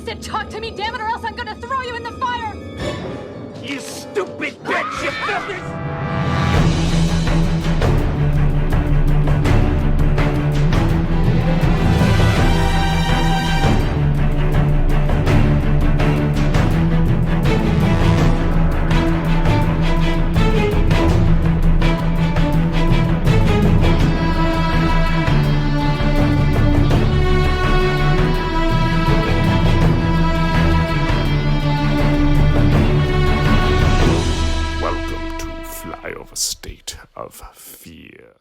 said talk to me, damn it, or else I'm gonna throw you in the fire! You stupid bitch! You filthy... Flyover State of Fear.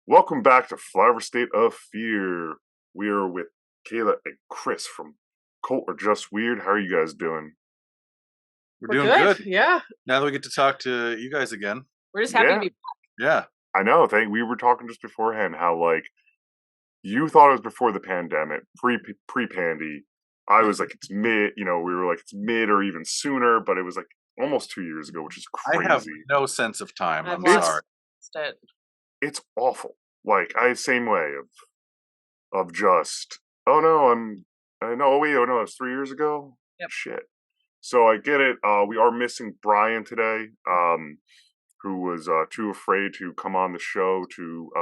Welcome back to Flyover State of Fear. We are with Kayla and Chris from Cult or Just Weird. How are you guys doing? We're doing good. Yeah. Now that we get to talk to you guys again. We're just happy to be back. Yeah. I know. We were talking just beforehand how, like, you thought it was before the pandemic, pre-pandy. I was like, it's mid, we were like, it's mid or even sooner, but it was like almost 2 years ago, which is crazy. I have no sense of time. I'm sorry. It's awful. Like, same way of just, oh no, it's 3 years ago? Yep. Shit. So I get it. We are missing Brian today, who was too afraid to come on the show to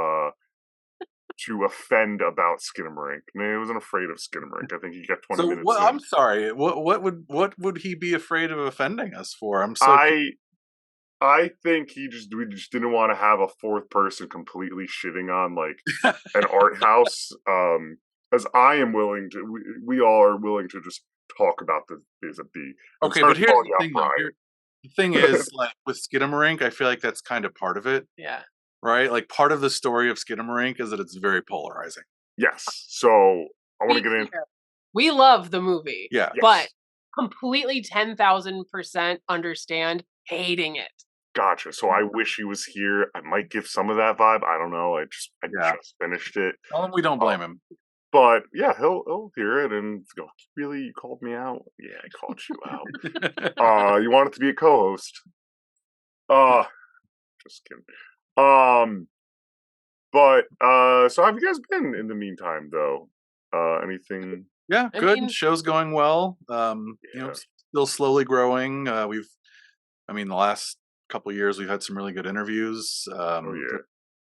offend about Skinamarink. Man, he wasn't afraid of Skinamarink. I think he got 20 minutes. Well, I'm sorry. What would he be afraid of offending us for? I think we just didn't want to have a fourth person completely shitting on like an art house. As I am willing to, we all are willing to just talk about the vis-a-vis. Okay, but here's the thing. The thing is, like with Skinamarink, I feel like that's kind of part of it. Yeah. Right? Like part of the story of Skinamarink is that it's very polarizing. Yes. So I want to get in. We love the movie. Yeah. But completely 10,000% understand hating it. Gotcha. So I wish he was here. I might give some of that vibe. I don't know. I just finished it. Well, we don't blame him. But yeah, he'll hear it and go, really? You called me out? Yeah, I called you out. You wanted to be a co-host. Just kidding. But so how have you guys been in the meantime though? Anything? Yeah, good. Show's going well. Still slowly growing. The last couple of years we've had some really good interviews.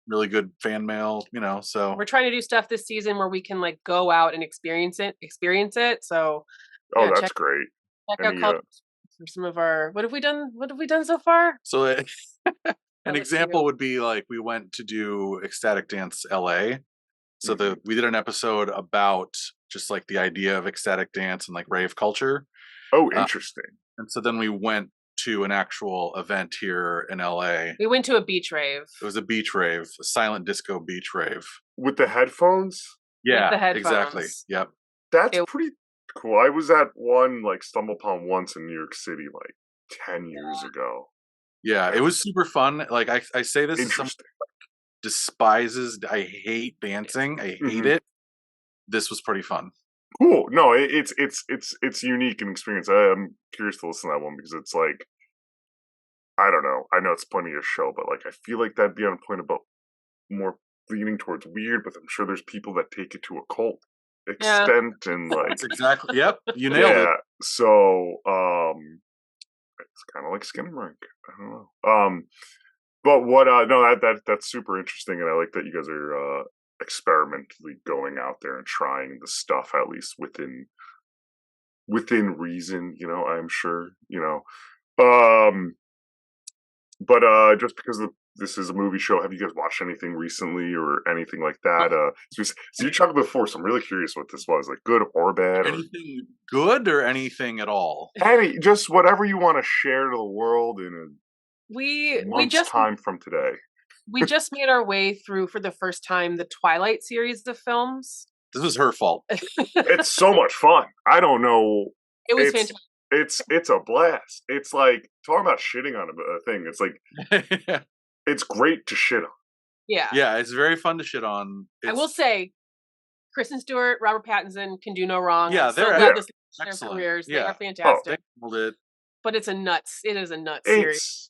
Really good fan mail, so we're trying to do stuff this season where we can like go out and experience it. So that's great. Check out for some of our what have we done so far? So an example would be like we went to do Ecstatic Dance LA. So we did an episode about just like the idea of ecstatic dance and like rave culture. Oh, interesting. And so then we went to an actual event here in LA. We went to a beach rave. It was a beach rave, a silent disco beach rave. With the headphones? Yeah, with the headphones. Exactly. Yep. That's pretty cool. I was at one, like, stumble upon once in New York City, like, 10 years ago. Yeah, it was super fun. Like, I say this as someone despises, I hate dancing. I hate it. This was pretty fun. Cool. No, it's unique and experience. I'm curious to listen to that one because it's like, I don't know. I know it's plenty of show, but like I feel like that'd be on point about more leaning towards weird. But I'm sure there's people that take it to a cult extent and like that's exactly. Yep, you nailed it. So it's kind of like Skinamarink. I don't know. But what? No, that's super interesting, and I like that you guys are experimentally going out there and trying the stuff at least within reason, I'm sure, but just because this is a movie show, have you guys watched anything recently or anything like that? So you talked before, so I'm really curious what this was, like good or bad. Anything good or anything at all? Just whatever you want to share to the world in a month's time from today. We just made our way through for the first time the Twilight series of films. This was her fault. It's so much fun. I don't know. It was fantastic. It's a blast. It's like talking about shitting on a thing. It's like it's great to shit on. Yeah. Yeah, it's very fun to shit on. I will say, Kristen Stewart, Robert Pattinson can do no wrong. Yeah, they're their careers. Yeah. They are fantastic. They nailed it. But it is a nuts series.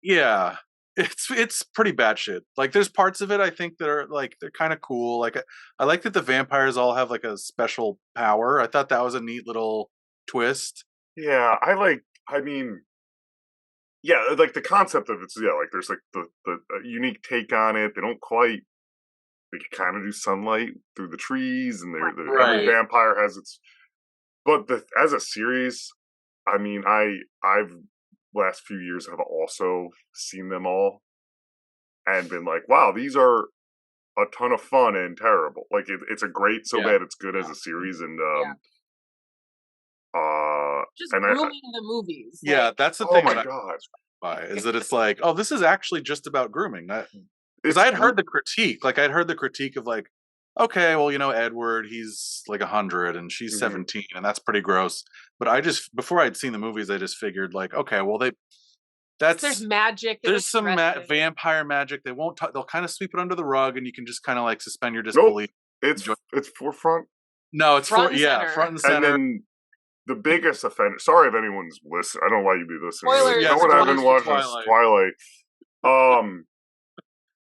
Yeah. It's pretty batshit. Like there's parts of it I think that are like they're kind of cool. Like I like that the vampires all have like a special power. I thought that was a neat little twist. Yeah, I mean, yeah, like the concept of it's like there's like the unique take on it. They don't quite. They kind of do sunlight through the trees, and every vampire has its. But as a series, I mean, I've last few years have also seen them all, and been like, wow, these are a ton of fun and terrible. Like it's a great, so bad it's good as a series, and just and grooming the movies. Yeah, that's the thing. Oh my god. Is that it's like, oh, this is actually just about grooming. Because I had heard the critique. Like I'd heard the critique of like, okay, well, Edward, he's like 100 and she's 17, and that's pretty gross. But I just before I'd seen the movies, I just figured like, okay, well there's magic. There's some vampire magic. They won't. They'll kind of sweep it under the rug, and you can just kind of like suspend your disbelief. Nope. It's forefront. No, it's front and center. And then the biggest offender. Sorry if anyone's listening. I don't know why you'd be listening. Spoilers. No one I've been watching Twilight.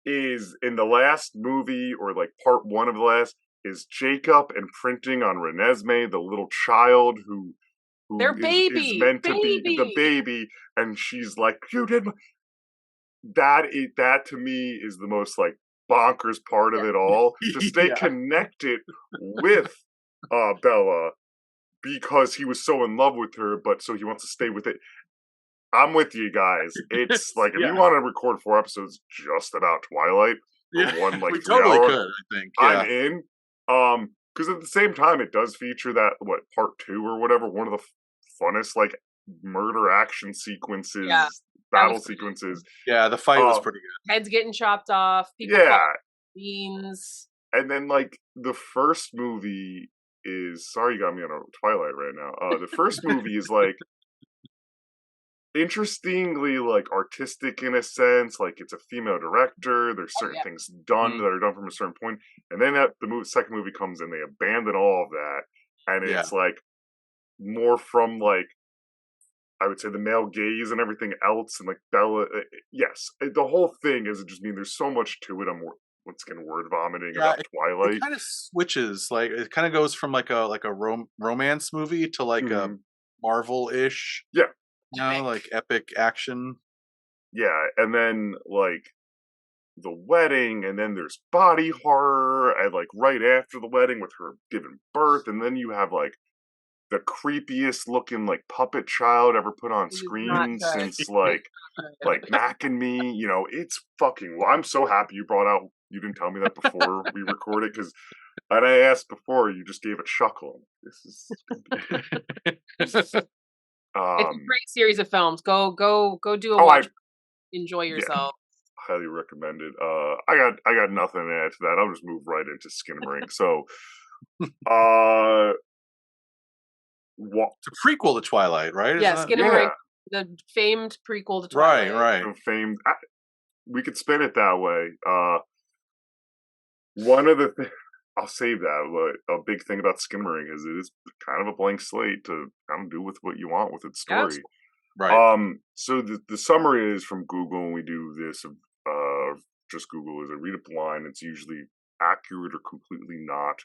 Is in the last movie or like part one of the last is Jacob imprinting on Renesmee, the little child who their baby is meant to be the baby, and she's like, "You did." That to me is the most like bonkers part of it all. To stay connected with Bella because he was so in love with her, but so he wants to stay with it. I'm with you guys. It's like if you want to record 4 episodes just about Twilight, one like we 3 totally hours, could. I think I'm in. Because at the same time, it does feature that part 2 or whatever, one of the funnest like murder action sequences, battle sequences. Yeah, the fight was pretty good. Heads getting chopped off. People beans. And then like the first movie is sorry you got me on a Twilight right now. The first movie is like interestingly like artistic in a sense, like it's a female director, there's certain things done that are done from a certain point, and then second movie comes and they abandon all of that, and it's like more from like I would say the male gaze and everything else, and like Bella the whole thing is just there's so much to it. I'm once again word vomiting about Twilight. It kind of switches, like it kind of goes from like a romance movie to like a Marvel-ish like epic action. Yeah, and then like the wedding, and then there's body horror, and like right after the wedding with her giving birth, and then you have like the creepiest looking like puppet child ever put on screen since like Mac and Me. It's fucking. Well, I'm so happy you brought out. You didn't tell me that before we recorded because. And I asked before, you just gave a chuckle. This is. It's a great series of films. Go do a watch. Enjoy yourself. Yeah, highly recommended. I got nothing to add to that. I'll just move right into Skinamarink. So, it's a prequel to Twilight, right? Yeah, Skinamarink, the famed prequel to Twilight. Right. Famed. We could spin it that way. One of the things. I'll save that. But a big thing about Skinamarink is it is kind of a blank slate to kind of do with what you want with its story. Right. So the summary is from Google, and we do this. Just Google is I read a line. It's usually accurate or completely not.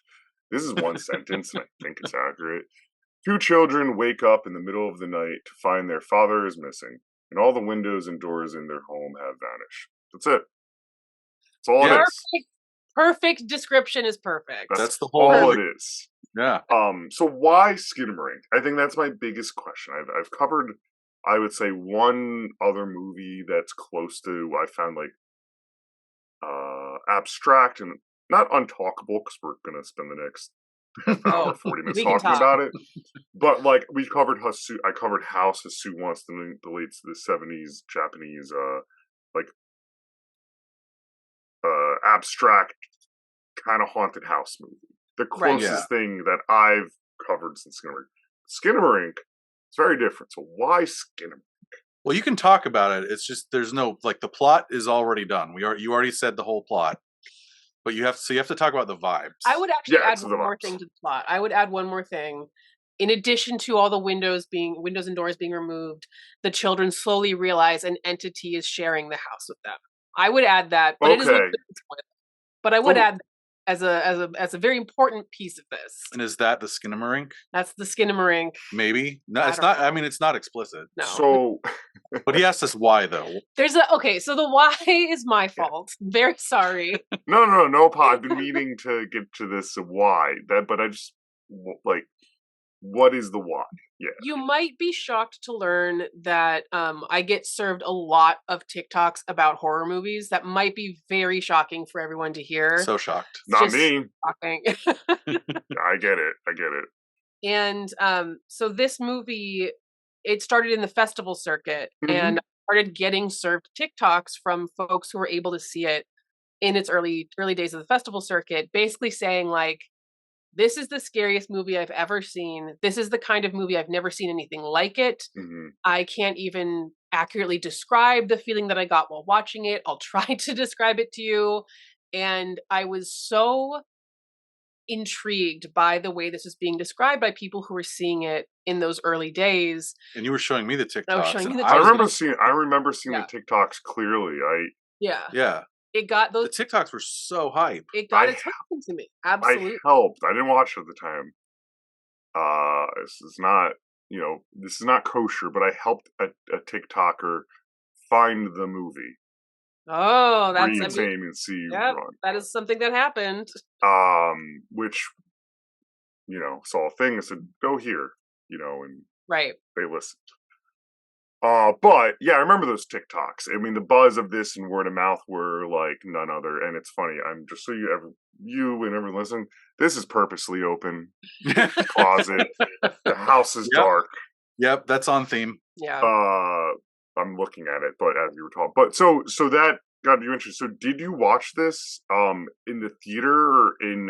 This is one sentence, and I think it's accurate. 2 children wake up in the middle of the night to find their father is missing, and all the windows and doors in their home have vanished. That's it. That's all it is. Perfect description is perfect. That's the whole all it is. Yeah. So why Skinamarink? I think that's my biggest question. I've covered, I would say, one other movie that's close to I found like abstract and not untalkable because we're gonna spend the next half hour, 40 minutes talking about it. But like we covered I covered House Hasu wants to deletes the 70s Japanese abstract kind of haunted house movie. The closest thing that I've covered since Skinamarink. It's very different. So why Skinamarink? Well, you can talk about it. It's just there's no like the plot is already done. You already said the whole plot, but you have to talk about the vibes. I would actually add one more thing to the plot. I would add one more thing. in addition to all the windows and doors being removed, the children slowly realize an entity is sharing the house with them. I would add that, but it is a little bit spoiler. But I would add that as a very important piece of this. And is that the Skinamarink? That's the Skinamarink. Maybe. No, it's not. I mean, it's not explicit. No. So, but he asked us why though. Okay. So the why is my fault. Very sorry. No. I've been meaning to get to this why but I just like, what is the why? Yeah. You might be shocked to learn that I get served a lot of TikToks about horror movies. That might be very shocking for everyone to hear. So shocked. Not me. Shocking. I get it. And so this movie, it started in the festival circuit, and I started getting served TikToks from folks who were able to see it in its early days of the festival circuit, basically saying like, this is the scariest movie I've ever seen. This is the kind of movie I've never seen anything like it. I can't even accurately describe the feeling that I got while watching it. I'll try to describe it to you. And I was so intrigued by the way this was being described by people who were seeing it in those early days. And you were showing me the TikToks. I was showing you the TikToks. I remember seeing the TikToks clearly. Yeah. It got those. The TikToks were so hype. It got attention to me. Absolutely. I helped. I didn't watch it at the time. This is not kosher, but I helped a TikToker find the movie. Oh, that's and see. Yeah, that is something that happened. Which, saw a thing and said, "Go here," and they listened. But yeah, I remember those TikToks. I mean, the buzz of this and word of mouth were like none other. And it's funny. I'm just so you and everyone listening. This is purposely open. Closet. The house is dark. Yep, that's on theme. Yeah. I'm looking at it, but as you were talking, but so that got you interested. So did you watch this in the theater or in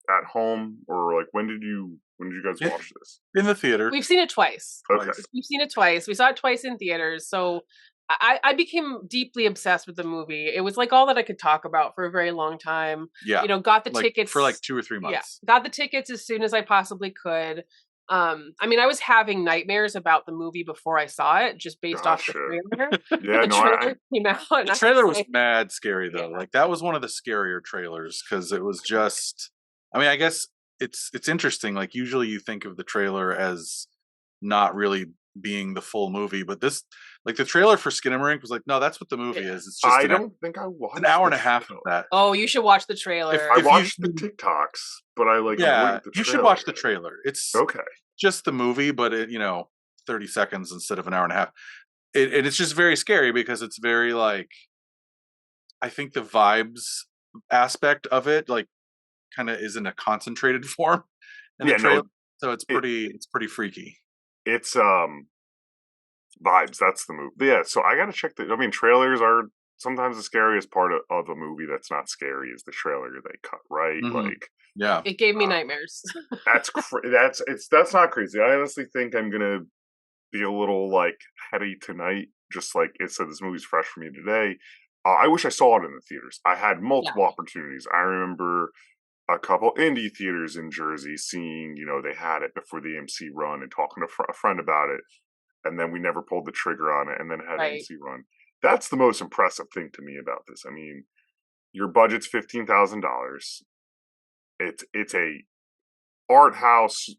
at home, or like when did you guys watch this? In the theater. We've seen it twice. Okay. We've seen it twice. We saw it twice in theaters. So I became deeply obsessed with the movie. It was like all that I could talk about for a very long time. Yeah. Got the tickets for like 2 or 3 months. Yeah. Got the tickets as soon as I possibly could. I was having nightmares about the movie before I saw it, just based off the trailer. Yeah, the trailer came out. The trailer was mad scary though. Yeah. Like that was one of the scarier trailers because it was just. I guess it's interesting. Like usually you think of the trailer as not really being the full movie, but this, like the trailer for Skinamarink was like, no, that's what the movie is. It's just I don't think I watched an hour and a half of that. Oh, you should watch the trailer. I watched the TikToks, but I like the trailer. You should watch the trailer. It's okay. Just the movie, but it 30 seconds instead of an hour and a half. It's just very scary because it's very like, I think the vibes aspect of it like kind of is in a concentrated form in the trailer. So it's pretty freaky. It's vibes. That's the movie. Yeah. So I gotta check trailers are sometimes the scariest part of a movie that's not scary is the trailer they cut, right? Like, yeah, it gave me nightmares. That's not crazy. I honestly think I'm gonna be a little like heady tonight. Just like it said, this movie's fresh for me today. I wish I saw it in the theaters. I had multiple opportunities. I remember a couple indie theaters in Jersey seeing, they had it before the AMC run and talking to a friend about it. And then we never pulled the trigger on it and then had AMC run. That's the most impressive thing to me about this. I mean, your budget's $15,000. It's a art house,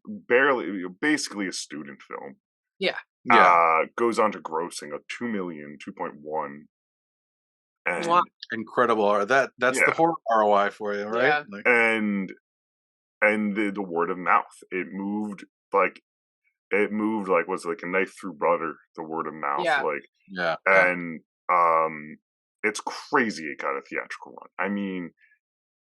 basically a student film. Yeah. Goes on to grossing a 2 million, 2.1. And incredible. That's the horror ROI for you, right? Yeah. And the word of mouth. It moved like was like a knife through butter, the word of mouth. Yeah. And it's crazy it got a theatrical run. I mean,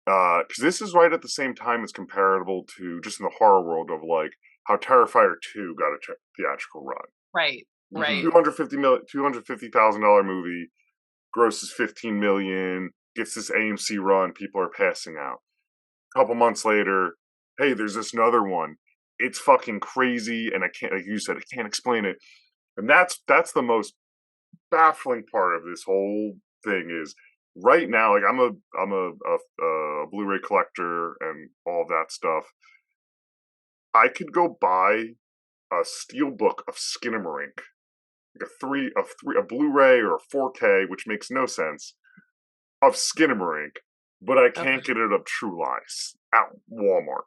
because this is right at the same time as comparable to just in the horror world of like how Terrifier 2 got a theatrical run. Right. $250,000 movie, grosses $15 million, gets this AMC run, people are passing out. A couple months later, hey, there's this another one. It's fucking crazy, and I can't, like you said, I can't explain it. And that's the most baffling part of this whole thing is right now, like I'm a Blu-ray collector and all of that stuff. I could go buy a steelbook of Skinamarink, like a Blu-ray or a 4K, which makes no sense, of Skinamarink, but I can't get it of True Lies at Walmart.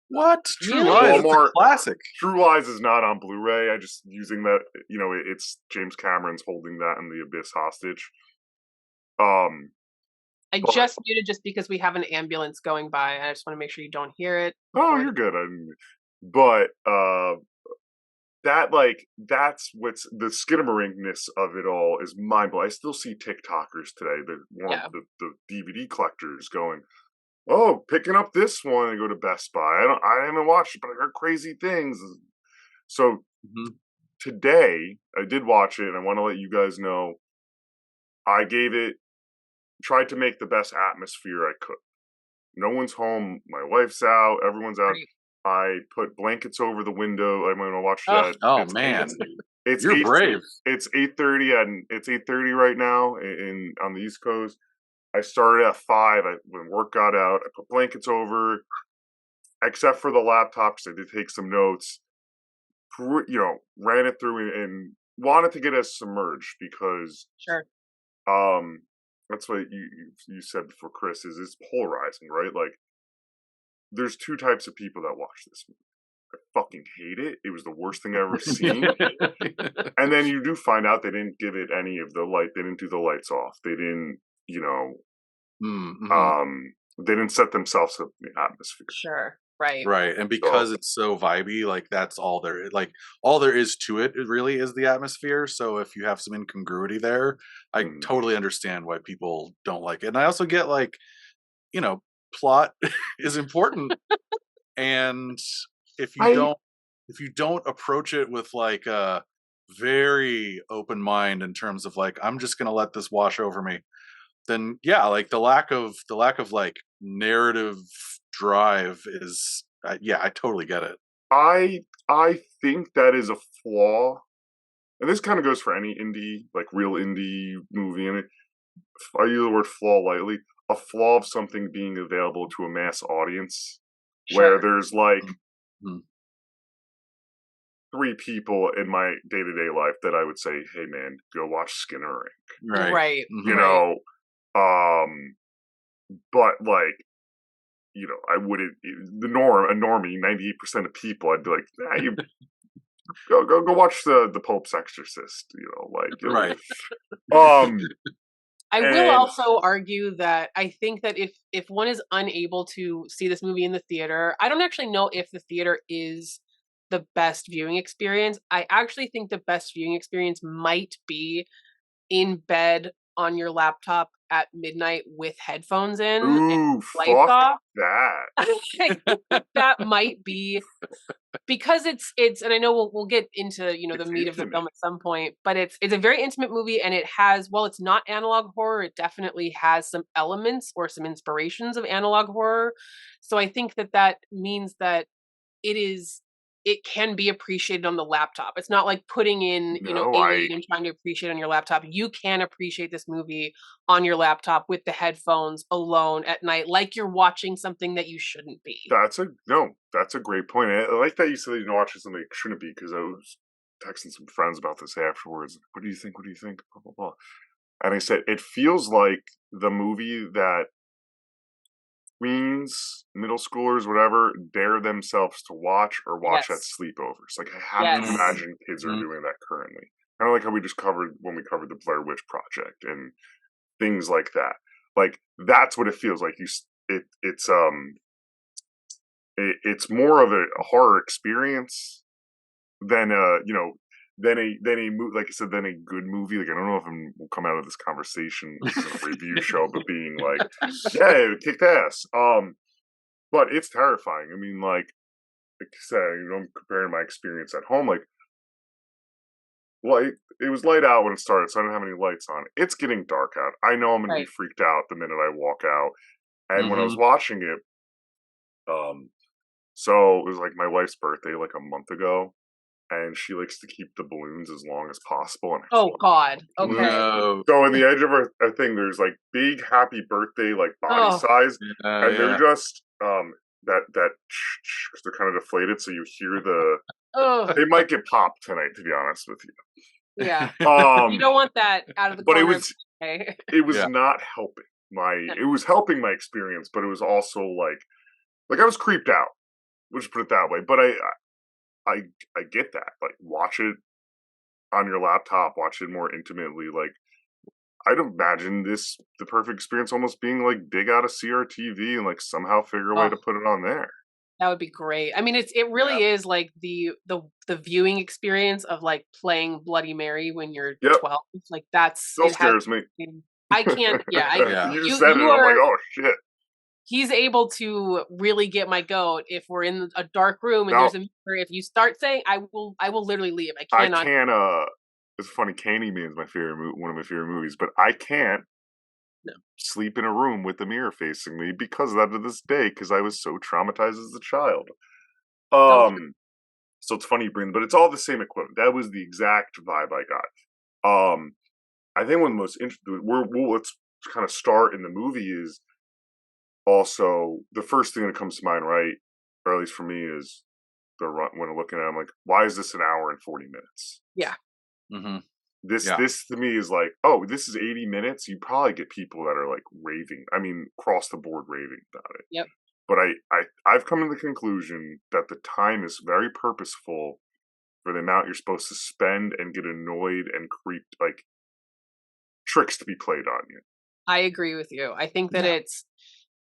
What? True Really? Lies? It's a Walmart classic. True Lies is not on Blu-ray. I just using that. It's James Cameron's holding that in the abyss hostage. I just muted just because we have an ambulance going by. I just want to make sure you don't hear it. Oh, you're good. That's what's the Skinamarink-ness of it all is mind-blowing. I still see TikTokers today, the DVD collectors going, "Oh, picking up this one and go to Best Buy." I haven't watched it, but I heard crazy things. So today I did watch it, and I want to let you guys know I tried to make the best atmosphere I could. No one's home. My wife's out. Everyone's out. Great. I put blankets over the window. I'm going to watch that. Oh man, you're brave. It's 8:30 and it's 8:30 right now on the East Coast. I started at 5. When work got out, I put blankets over, except for the laptop because I did take some notes. Ran it through and wanted to get us submerged because that's what you said before, Chris. Is it's polarizing, right? Like, there's two types of people that watch this movie. I fucking hate it. It was the worst thing I've ever seen. And then you do find out they didn't give it any of the light. They didn't do the lights off. They didn't, they didn't set themselves up in the atmosphere. Sure. Right. Right. And because it's so vibey, like that's all there is. Like all there is to it really is the atmosphere. So if you have some incongruity there, I totally understand why people don't like it. And I also get like, plot is important. And if you don't approach it with like a very open mind in terms of like, I'm just gonna let this wash over me, then yeah, like the lack of like narrative drive is I totally get it. I think that is a flaw, and this kind of goes for any indie, like real indie movie. And I use the word flaw lightly. A flaw of something being available to a mass audience, where there's like 3 people in my day-to-day life that I would say, "Hey, man, go watch Skinamarink." Right. But like, I wouldn't. A normie, 98% of people, I'd be like, "Nah, you go watch the Pope's Exorcist." Right. I will also argue that I think that if one is unable to see this movie in the theater, I don't actually know if the theater is the best viewing experience. I actually think the best viewing experience might be in bed on your laptop at midnight with headphones in. Ooh, fuck off. That. That might be because it's and I know we'll get into the meat of the film at some point, but it's a very intimate movie, and it has, while it's not analog horror, it definitely has some elements or some inspirations of analog horror. So I think that means that it can be appreciated on the laptop. It's not like putting in, Alien and trying to appreciate on your laptop. You can appreciate this movie on your laptop with the headphones alone at night, like you're watching something that you shouldn't be. That's a great point. I like that you said you're watching something that shouldn't be, because I was texting some friends about this afterwards. What do you think? Blah, blah, blah. And I said, it feels like the movie that tweens, middle schoolers, whatever, dare themselves to watch or watch at sleepovers. Like, I have to imagine kids are doing that currently. Kind of like how we just covered when we covered the Blair Witch Project and things like that. Like, that's what it feels like. It's more of a horror experience than than a movie, like I said, than a good movie. Like, I don't know if we'll come out of this conversation in a review show, but being like, yeah, it kicked ass. But it's terrifying. I mean, like I said, I'm comparing my experience at home. Like, it was light out when it started, so I don't have any lights on. It's getting dark out. I know I'm gonna be freaked out the minute I walk out. And when I was watching it, so it was like my wife's birthday, like a month ago. And she likes to keep the balloons as long as possible. And God. Okay. No. So in the edge of her thing, there's like big happy birthday, like body size. And they're just that because they're kind of deflated, so you hear the. Oh, They might get popped tonight, to be honest with you. yeah. You don't want that out of the But corner. it was Yeah. not helping it was helping my experience, but it was also like I was creeped out. We'll just put it that way. But I get that. Like, watch it on your laptop, watch it more intimately. Like, I'd imagine the perfect experience almost being like dig out a CRTV and like somehow figure a way to put it on there. That would be great. I mean, it really is like the viewing experience of like playing Bloody Mary when you're 12. Like that's Still scares me. I can't. Yeah, You just said it. I'm like, oh shit. He's able to really get my goat if we're in a dark room and there's a mirror. If you start saying, I will literally leave. I cannot. I can't. It's funny. Candyman's one of my favorite movies, but I can't sleep in a room with the mirror facing me because of that to this day, because I was so traumatized as a child. So it's funny you bring, but it's all the same equipment. That was the exact vibe I got. I think one of the most interesting. Let's kind of start in the movie is also the first thing that comes to mind, right? Or at least for me is when I'm looking at it, I'm like, why is this an hour and 40 minutes? Yeah. Mm-hmm. This to me is like, oh, this is 80 minutes. You probably get people that are like raving. I mean, across the board raving about it. Yep. But I've come to the conclusion that the time is very purposeful for the amount you're supposed to spend and get annoyed and creeped, like tricks to be played on you. I agree with you. I think that it's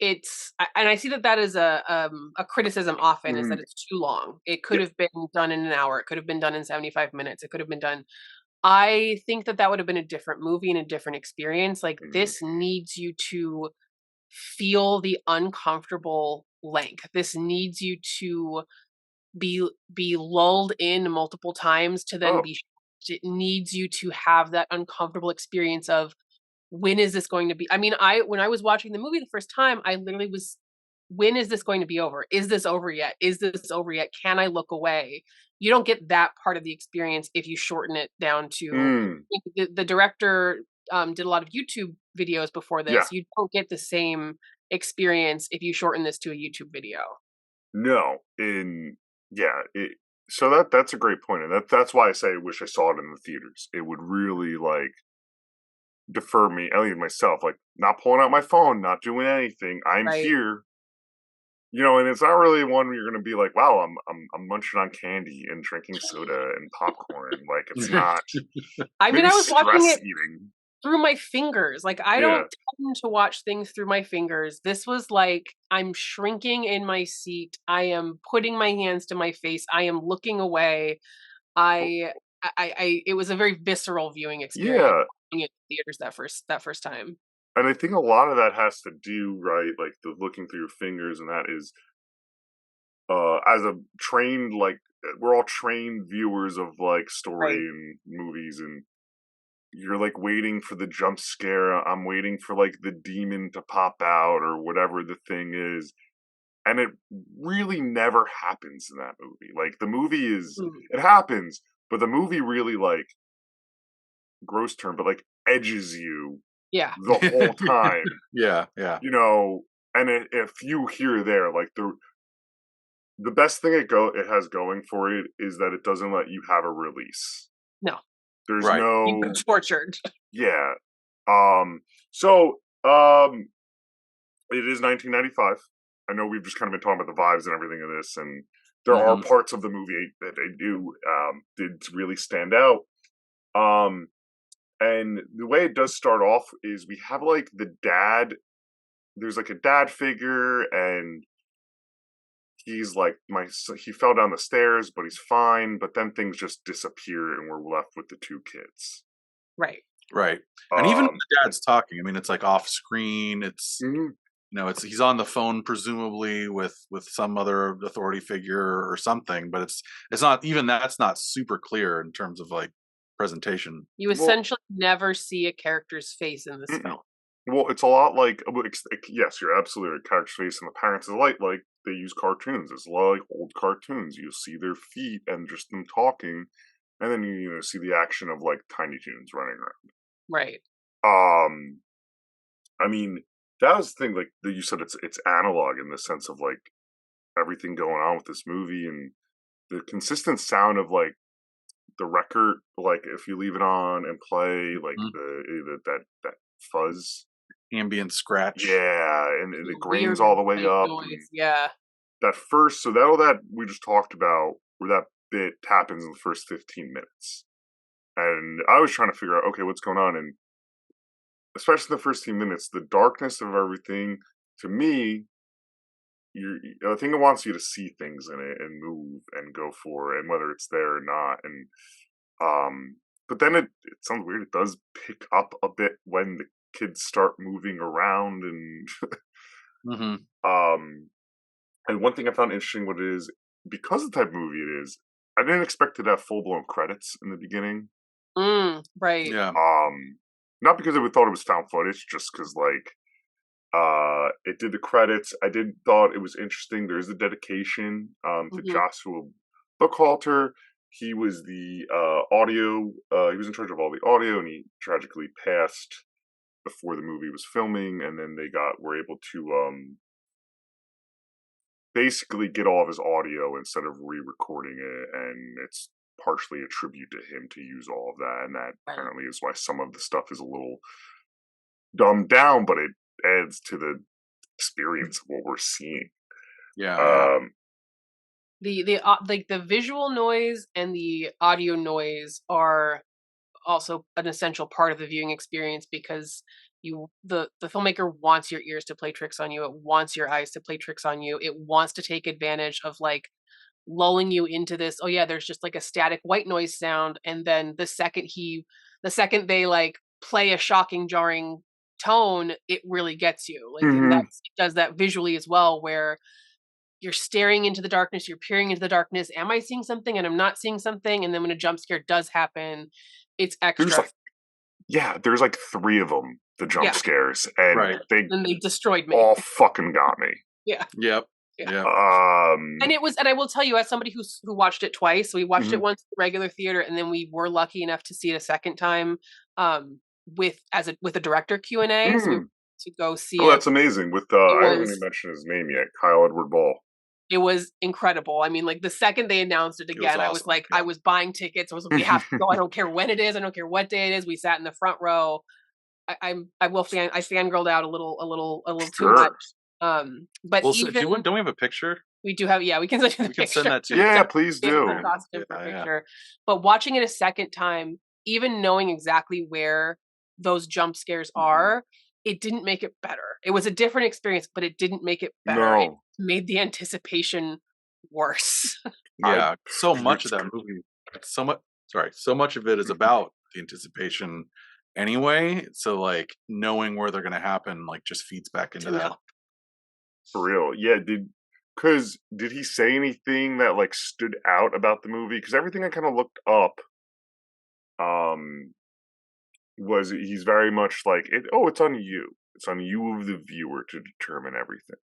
and I see that is a criticism often is that it's too long. It could have been done in an hour. It could have been done in 75 minutes. It could have been done. I think that would have been a different movie and a different experience. Like this needs you to feel the uncomfortable length. This needs you to be lulled in multiple times to then be. It needs you to have that uncomfortable experience of when is this going to be? I mean, when I was watching the movie the first time, I literally was, when is this going to be over? Is this over yet? Is this over yet? Can I look away? You don't get that part of the experience if you shorten it down to the director did a lot of YouTube videos before this. You don't get the same experience if you shorten this to a YouTube video. No, so that's a great point, and that's why I say I wish I saw it in the theaters. It would really like defer me, at least myself, like not pulling out my phone, not doing anything. I'm here, and it's not really one where you're going to be like, wow, I'm munching on candy and drinking soda and popcorn. Like it's not. I mean, I was watching it eating through my fingers. Like I don't tend to watch things through my fingers. This was like I'm shrinking in my seat. I am putting my hands to my face. I am looking away. It was a very visceral viewing experience. Yeah. In theaters that first time. And I think a lot of that has to do, right, like the looking through your fingers, and that is as a trained, like we're all trained viewers of like story and movies, and you're like waiting for the jump scare. I'm waiting for like the demon to pop out or whatever the thing is. And it really never happens in that movie. Like the movie it happens, but the movie really like gross term, but like edges you the whole time. Yeah. And if you hear there, like the best thing it has going for it is that it doesn't let you have a release. No. There's no you've been tortured. Yeah. It is 1995. I know we've just kind of been talking about the vibes and everything in this, and there are parts of the movie that they did really stand out. And the way it does start off is we have like the dad. There's like a dad figure, and he's like he fell down the stairs, but he's fine. But then things just disappear, and we're left with the two kids. Right. And even if the dad's talking, I mean, it's like off screen. It's he's on the phone presumably with some other authority figure or something, but it's not even that's not super clear in terms of like presentation. You essentially never see a character's face in this film. Well, it's a lot like, yes, you're absolutely right. Character's face and the parents is like they use cartoons. It's a lot like old cartoons. You'll see their feet and just them talking, and then you see the action of like Tiny Toons running around. Right. I mean, that was the thing. Like you said, it's analog in the sense of like everything going on with this movie, and the consistent sound of like the record, like if you leave it on and play, like that fuzz, ambient scratch, and it grains Weird all the way up. noise. Yeah. That first, so that all that we just talked about, where that bit happens in the first 15 minutes, and I was trying to figure out, okay, what's going on, and especially the first 10 minutes, the darkness of everything, to me, I think it wants you to see things in it and move and go for it, and whether it's there or not. And but then it sounds weird. It does pick up a bit when the kids start moving around, and and one thing I found interesting, what it is, because of the type of movie it is, I didn't expect it to have full blown credits in the beginning. Right. Yeah. Not because I thought it was found footage, just because like it did the credits. I thought it was interesting. There's a dedication to Joshua Buckhalter. He was the audio. He was in charge of all the audio, and he tragically passed before the movie was filming. And then were able to basically get all of his audio instead of re-recording it, and it's partially a tribute to him to use all of that. And that apparently is why some of the stuff is a little dumbed down, but it adds to the experience of what we're seeing. The visual noise and the audio noise are also an essential part of the viewing experience, because the filmmaker wants your ears to play tricks on you. It wants your eyes to play tricks on you. It wants to take advantage of like lulling you into this, oh yeah, there's just like a static white noise sound, and then the second they like play a shocking, jarring tone, it really gets you. Like it does that visually as well, where you're staring into the darkness, you're peering into the darkness. Am I seeing something? And I'm not seeing something. And then when a jump scare does happen, it's extra. There's like 3 of them, the jump scares, and they destroyed me. All fucking got me. Yeah. Yep. Yeah. And I will tell you, as somebody who watched it twice, we watched it once in the regular theater, and then we were lucky enough to see it a second time with a director Q&A. So we were to go see it. Oh, that's amazing. With I haven't even mentioned his name yet, Kyle Edward Ball. It was incredible. I mean, like the second they announced it again, I was like, I was buying tickets. I was like, we have to go. I don't care when it is. I don't care what day it is. We sat in the front row. I fangirled out a little too much. But don't we have a picture? We do have, we can send you the picture. Can send that to you. Yeah, please do. Picture. But watching it a second time, even knowing exactly where those jump scares are, it didn't make it better. It was a different experience, but it didn't make it better. No. It made the anticipation worse. Yeah, so much of that movie, so much of it is about the anticipation anyway. So like knowing where they're going to happen, like just feeds back into that. For real. Yeah. Did he say anything that like stood out about the movie? Because everything I kind of looked up, was he's very much like, it's on you. It's on you, the viewer, to determine everything.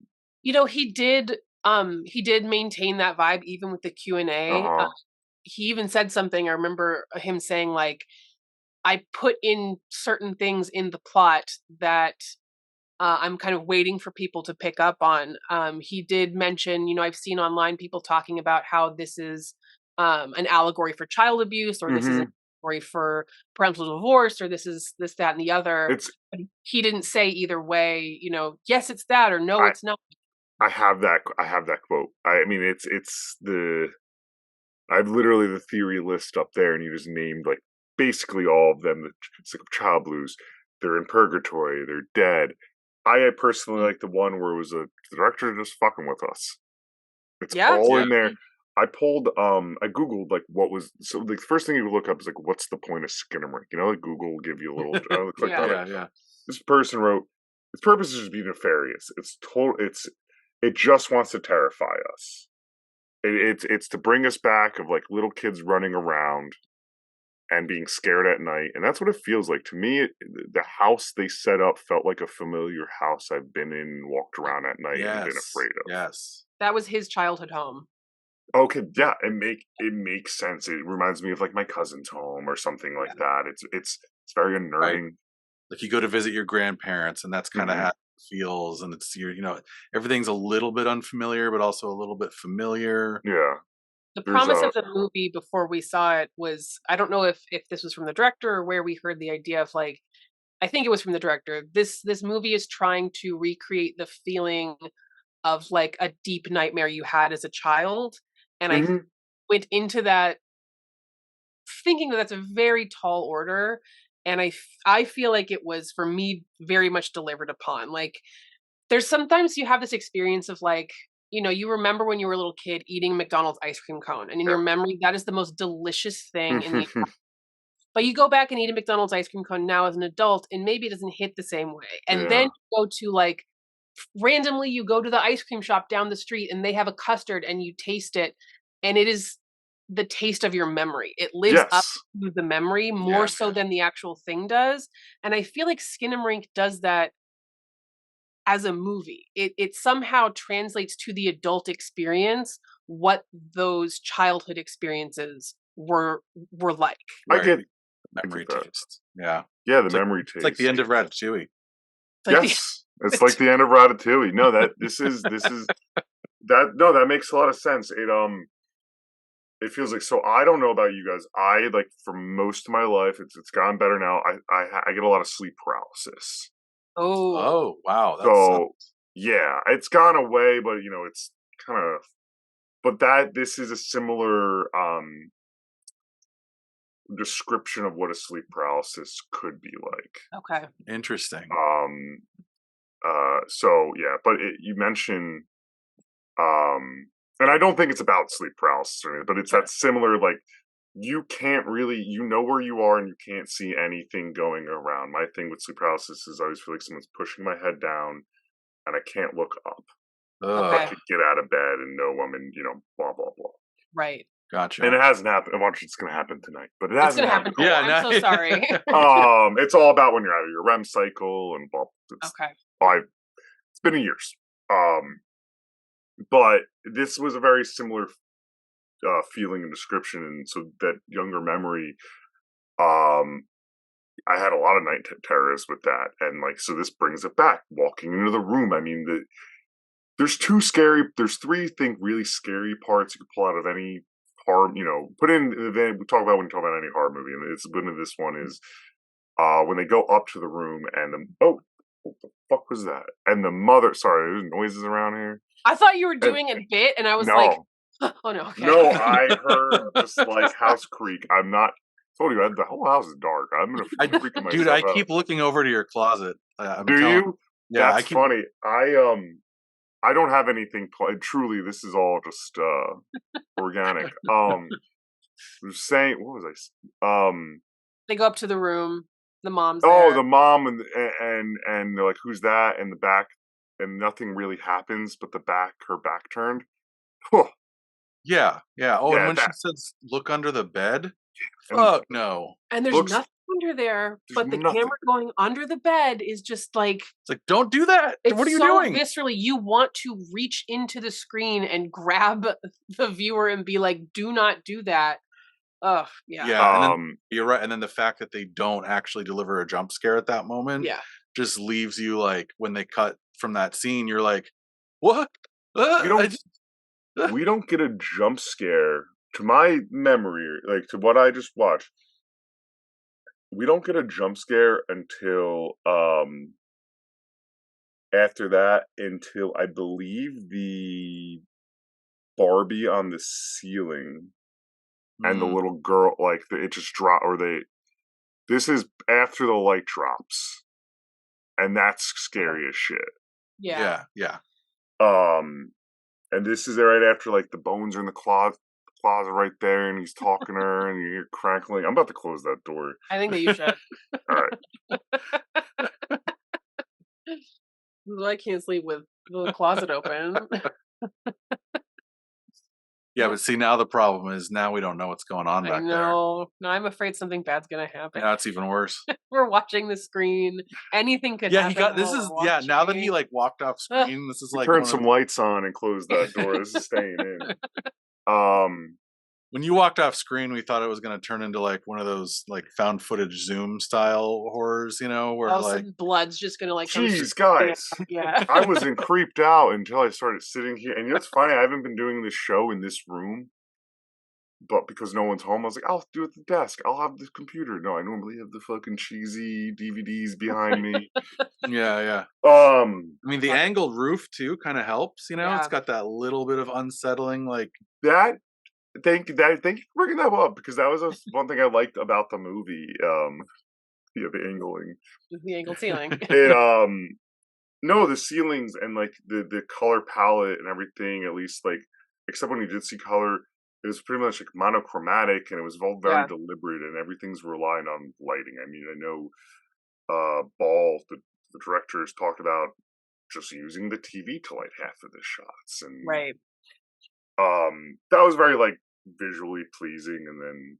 You know, he did maintain that vibe even with the Q&A. He even said something, I remember him saying like, I put in certain things in the plot that I'm kind of waiting for people to pick up on. He did mention, I've seen online people talking about how this is an allegory for child abuse, or this is an allegory for parental divorce, or this is this, that, and the other. But he didn't say either way, yes, it's that, or no, it's not. I have that quote. I mean, I've literally the theory list up there, and you just named like basically all of them. It's like child blues. They're in purgatory. They're dead. I personally like the one where it was the director just fucking with us. It's all in there. I pulled, I Googled, like, what was, so the first thing you look up is, like, what's the point of Skinamarink? Like, Google will give you a little, click on it. This person wrote, its purpose is to be nefarious. It just wants to terrify us. It's to bring us back of, like, little kids running around and being scared at night. And that's what it feels like. To me, the house they set up felt like a familiar house I've been in and walked around at night and been afraid of. Yes. That was his childhood home. Okay, yeah, it makes sense. It reminds me of like my cousin's home or something like that. It's very unnerving. Right. Like you go to visit your grandparents, and that's kind of feels, and it's everything's a little bit unfamiliar, but also a little bit familiar. Yeah. The promise of the movie before we saw it was, I don't know if this was from the director or where we heard the idea of like, I think it was from the director. This movie is trying to recreate the feeling of like a deep nightmare you had as a child. And I went into that thinking that that's a very tall order. And I feel like it was, for me, very much delivered upon. Like, there's sometimes you have this experience of like, you remember when you were a little kid eating McDonald's ice cream cone, and in your memory, that is the most delicious thing in the but you go back and eat a McDonald's ice cream cone now as an adult, and maybe it doesn't hit the same way. And then you go to like, randomly you go to the ice cream shop down the street and they have a custard and you taste it, and it is the taste of your memory. It lives up to the memory more so than the actual thing does. And I feel like Skinamarink does that as a movie. It somehow translates to the adult experience what those childhood experiences were like. I get memory taste. Yeah. Yeah, the memory taste. It's like the end of Ratatouille. Yes. It's like the end of Ratatouille. No, that makes a lot of sense. It feels like, so I don't know about you guys. I like, for most of my life, it's gotten better now. I get a lot of sleep paralysis. Oh wow. Yeah, it's gone away, but it's kind of, but this is a similar description of what a sleep paralysis could be like. Okay. Interesting. So yeah, but you mentioned, and I don't think it's about sleep paralysis or anything, but it's that similar, like, you can't really, where you are and you can't see anything going around. My thing with sleep paralysis is I always feel like someone's pushing my head down and I can't look up. I could get out of bed and know I'm in, blah, blah, blah. Right. Gotcha. And it hasn't happened. I want you, it's going to happen tonight, but it hasn't happened. Yeah, I'm so sorry. It's all about when you're out of your REM cycle and blah. It's been years. But this was a very similar feeling and description, and so that younger memory, I had a lot of night terrors with that, and like, so this brings it back. Walking into the room, I mean, there's three, think, really scary parts you could pull out of any horror. Put in we talk about when you talk about any horror movie, and it's one of this one is when they go up to the room and what the fuck was that? And the mother, sorry, there's noises around here. I thought you were doing a bit, and I was like, oh no. Okay. No, I heard just like house creak. I'm not, told you, the whole house is dark. I'm going to freak myself Dude, I out. keep looking over to your closet. Do you? Yeah, that's funny. I don't have anything, truly, this is all just organic. Saying, what was I? They go up to the room. The mom's there. The mom and they're like, who's that? In the back, and nothing really happens, but her back turned. Whew. Yeah. Oh, and when she says, "Look under the bed," fuck no. And there's nothing under there, but the camera going under the bed is just like, it's like, don't do that. What are you doing? Viscerally, you want to reach into the screen and grab the viewer and be like, "Do not do that." Oh, yeah. Yeah, and then, you're right. And then the fact that they don't actually deliver a jump scare at that moment, just leaves you like, when they cut from that scene, you're like, what? We don't get a jump scare, to my memory, like to what I just watched. We don't get a jump scare until after that, until I believe the Barbie on the ceiling. And the little girl, like, it just dropped, this is after the light drops. And that's scary as shit. Yeah. And this is right after, like, the bones are in the closet right there, and he's talking to her, and you hear crackling. I'm about to close that door. I think that you should. All right. I can't sleep with the closet open. Yeah, but see, now the problem is now we don't know what's going on back there. No, I'm afraid something bad's gonna happen. Yeah, it's even worse. We're watching the screen. Anything could happen. Now that he like walked off screen, this is like turn some lights on and close that door. This is staying in. when you walked off screen, we thought it was going to turn into like one of those like found footage Zoom style horrors, you know, where like blood's just going to like jeez, guys. Yeah. I wasn't creeped out until I started sitting here. And you know what's funny? I haven't been doing this show in this room, but because no one's home, I was like, I'll do it at the desk. I'll have the computer. No, I normally have the fucking cheesy DVDs behind me. yeah. I mean, the angled roof too kind of helps, you know. Yeah. It's got that little bit of unsettling, like that. Thank you for bringing that up, because that was one thing I liked about the movie. The angling, the angled ceiling. No, the ceilings and like the color palette and everything. At least like, except when you did see color, it was pretty much like monochromatic, and it was all very deliberate, and everything's relying on lighting. I mean, I know Ball, the director, has talked about just using the TV to light half of the shots, and right. That was very like visually pleasing, and then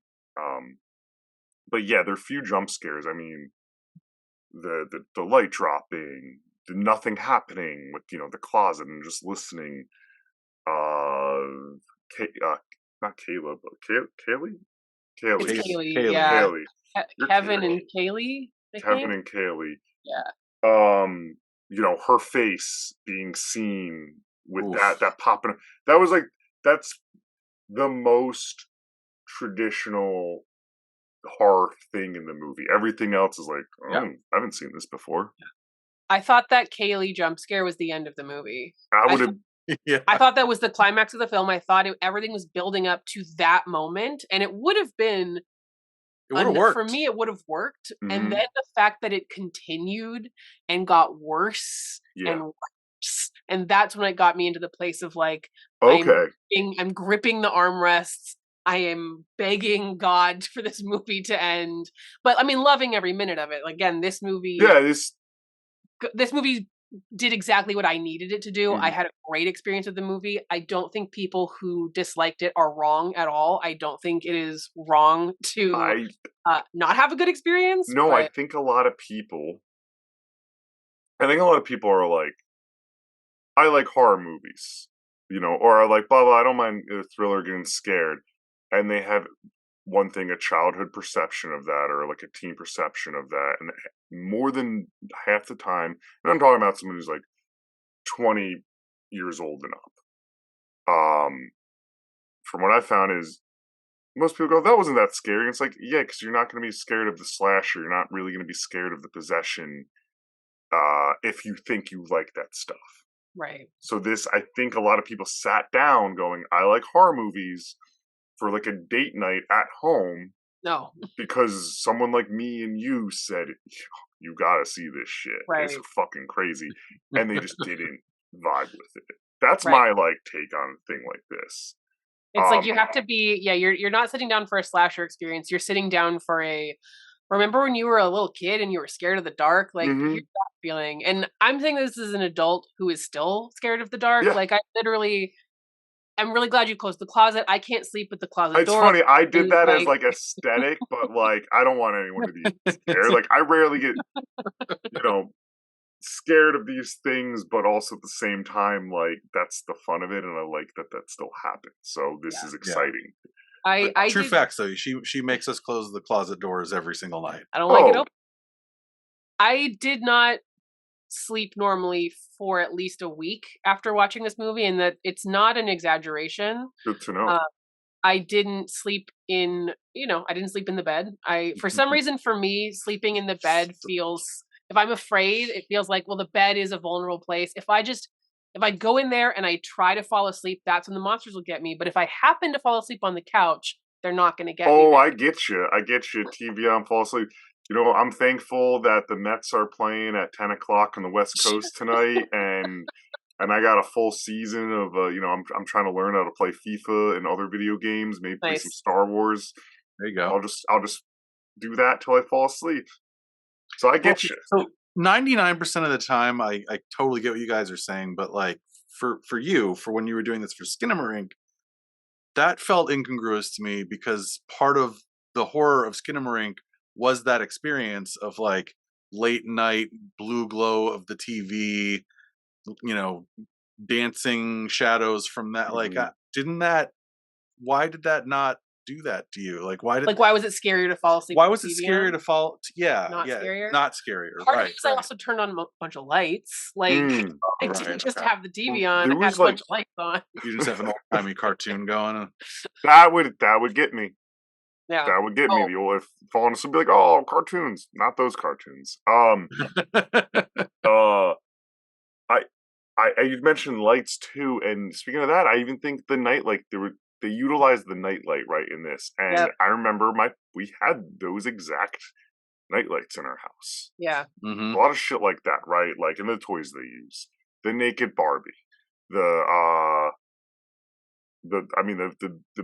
but yeah, there are few jump scares. I mean, the light dropping, the nothing happening with, you know, the closet and just listening. Not Caleb, but Kaylee. Kaylee, yeah. Kevin and Kaylee. Kevin and Kaylee. Yeah. You know, her face being seen with that popping. That was like, that's the most traditional horror thing in the movie. Everything else is like, I haven't seen this before. I thought that Kaylee jump scare was the end of the movie. I would have. Yeah. I thought that was the climax of the film. I thought everything was building up to that moment, and it would have been. It would have worked. For me, it would have worked. Mm-hmm. And then the fact that it continued and got worse and worse, and that's when it got me into the place of like, okay, I'm gripping the armrests. I am begging God for this movie to end. But I mean, loving every minute of it. Again, this movie. Yeah, this movie did exactly what I needed it to do. Mm-hmm. I had a great experience with the movie. I don't think people who disliked it are wrong at all. I don't think it is wrong to not have a good experience. No, I think a lot of people are like, I like horror movies, you know, or are like, blah, blah, I don't mind a thriller getting scared. And they have one thing, a childhood perception of that, or like a teen perception of that. And more than half the time, and I'm talking about someone who's like 20 years old and up. From what I found is most people go, that wasn't that scary. And it's like, yeah, because you're not going to be scared of the slasher. You're not really going to be scared of the possession if you think you like that stuff. Right. So this, I think a lot of people sat down going, I like horror movies for like a date night at home. No. Because someone like me and you said, you gotta see this shit. Right. It's fucking crazy. And they just didn't vibe with it. That's my like take on a thing like this. It's like you have to be, you're not sitting down for a slasher experience. You're sitting down for remember when you were a little kid and you were scared of the dark? Like, you're that feeling. And I'm saying this as an adult who is still scared of the dark. Yeah. Like, I'm really glad you closed the closet. I can't sleep with the closet door. It's funny. I did that as like aesthetic, but like, I don't want anyone to be scared. Like, I rarely get, scared of these things, but also at the same time, like, that's the fun of it. And I like that still happens. So this is exciting. I true facts though. She makes us close the closet doors every single night. I don't like it open. I did not sleep normally for at least a week after watching this movie, and that it's not an exaggeration. Good to know. I didn't sleep in the bed. For some reason, for me, sleeping in the bed feels, if I'm afraid, it feels like, well, the bed is a vulnerable place. If I go in there and I try to fall asleep, that's when the monsters will get me. But if I happen to fall asleep on the couch, they're not going to get me. Oh, I get you. TV on, fall asleep. I'm thankful that the Mets are playing at 10 o'clock on the West Coast tonight, and I got a full season of I'm trying to learn how to play FIFA and other video games, maybe play some Star Wars. There you go. I'll just do that till I fall asleep. So I get you. So 99% of the time, I totally get what you guys are saying, but like for you, for when you were doing this for Skinamarink, that felt incongruous to me, because part of the horror of Skinamarink was that experience of like late night blue glow of the TV, dancing shadows from that. Like, why did that not do that to you? Like, why was it scarier to fall asleep? Why was it scarier to fall? Not scarier. Not scarier. Part right. because I also turned on a bunch of lights. Like I didn't just have the TV on. I had a bunch of lights on. You just have an old timey cartoon going. That would get me. Yeah, that would get me. The old, if falling asleep, be like, oh, cartoons, not those cartoons. You mentioned lights too, and speaking of that, I even think the nightlight they utilized the nightlight right in this, and I remember we had those exact nightlights in our house. Yeah, a lot of shit like that, right? Like in the toys they use, the naked Barbie, the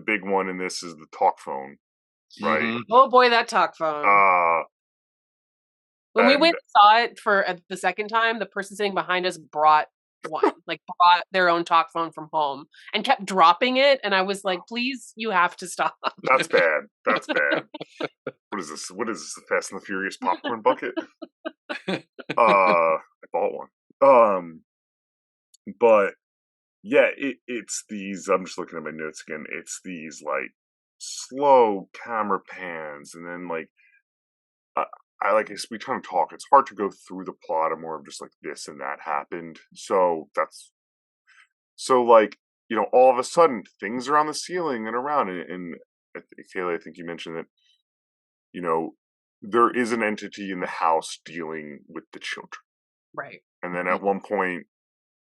big one in this is the talk phone, right? Mm-hmm. Oh boy, that talk phone. When we went and saw it for the second time, the person sitting behind us brought their own talk phone from home and kept dropping it, and I was like, please, you have to stop. That's bad. What is this, the Fast and the Furious popcorn bucket? I bought one. But yeah, it's these, I'm just looking at my notes again, it's these like slow camera pans, and then like we trying to talk, it's hard to go through the plot. I'm more of just like this and that happened. So like, all of a sudden things are on the ceiling and around, and Kayla, I think you mentioned that, there is an entity in the house dealing with the children. Right. And then at one point,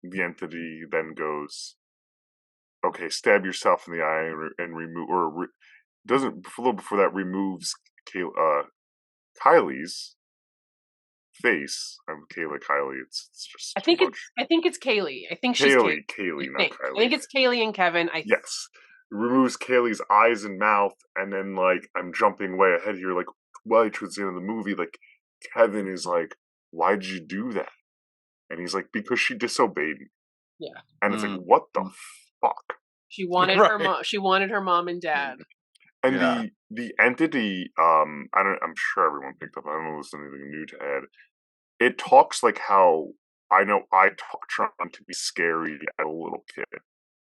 the entity then goes, okay, stab yourself in the eye and remove, doesn't, a little before that, removes Kylie's face. I'm Kylie. It's just I think it's Kaylee. I think she's Kaylee. Kaylee, not Kylie. I think it's Kaylee and Kevin. Yes. Removes Kaylee's eyes and mouth, and then like I'm jumping way ahead here, like well towards the end of the movie, like Kevin is like, why'd you do that? And he's like, because she disobeyed me. Yeah. And it's like, what the fuck? She wanted her mom. She wanted her mom and dad. And the entity, I'm sure everyone picked up. I don't know if there's anything new to add. It talks like how I know I talk trying to be scary at a little kid.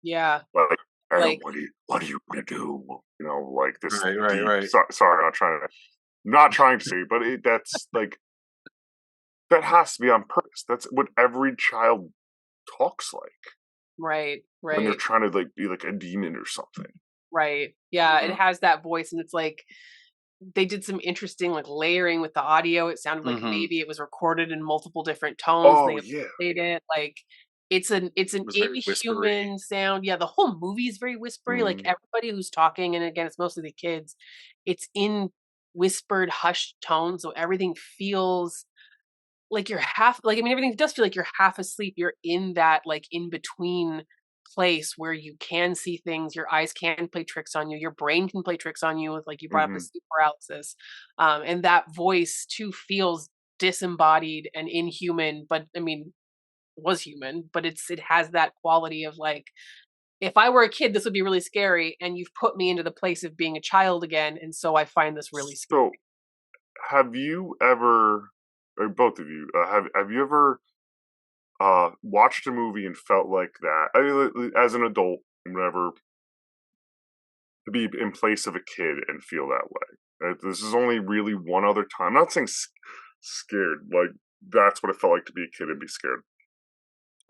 Yeah. Like what do you want to do? Like this. Right. Sorry, not trying to say, but that's like that has to be on purpose. That's what every child talks like. Right. When they're trying to like be like a demon or something. Right. Yeah, it has that voice, and it's like they did some interesting like layering with the audio. It sounded like maybe it was recorded in multiple different tones. Oh, they played it like it's an inhuman sound. Yeah, the whole movie is very whispery. Like everybody who's talking, and again, it's mostly the kids. It's in whispered, hushed tones, so everything feels like you're everything does feel like you're half asleep. You're in that like in between place where you can see things, your eyes can play tricks on you, your brain can play tricks on you with, like you brought up, the sleep paralysis, and that voice too feels disembodied and inhuman, but I mean was human, but it has that quality of like, if I were a kid this would be really scary, and you've put me into the place of being a child again, and so I find this really scary. So have you ever, or both of you, have you ever watched a movie and felt like that? I mean, as an adult, whatever, to be in place of a kid and feel that way. This is only really one other time. I'm not saying scared. Like that's what it felt like to be a kid and be scared.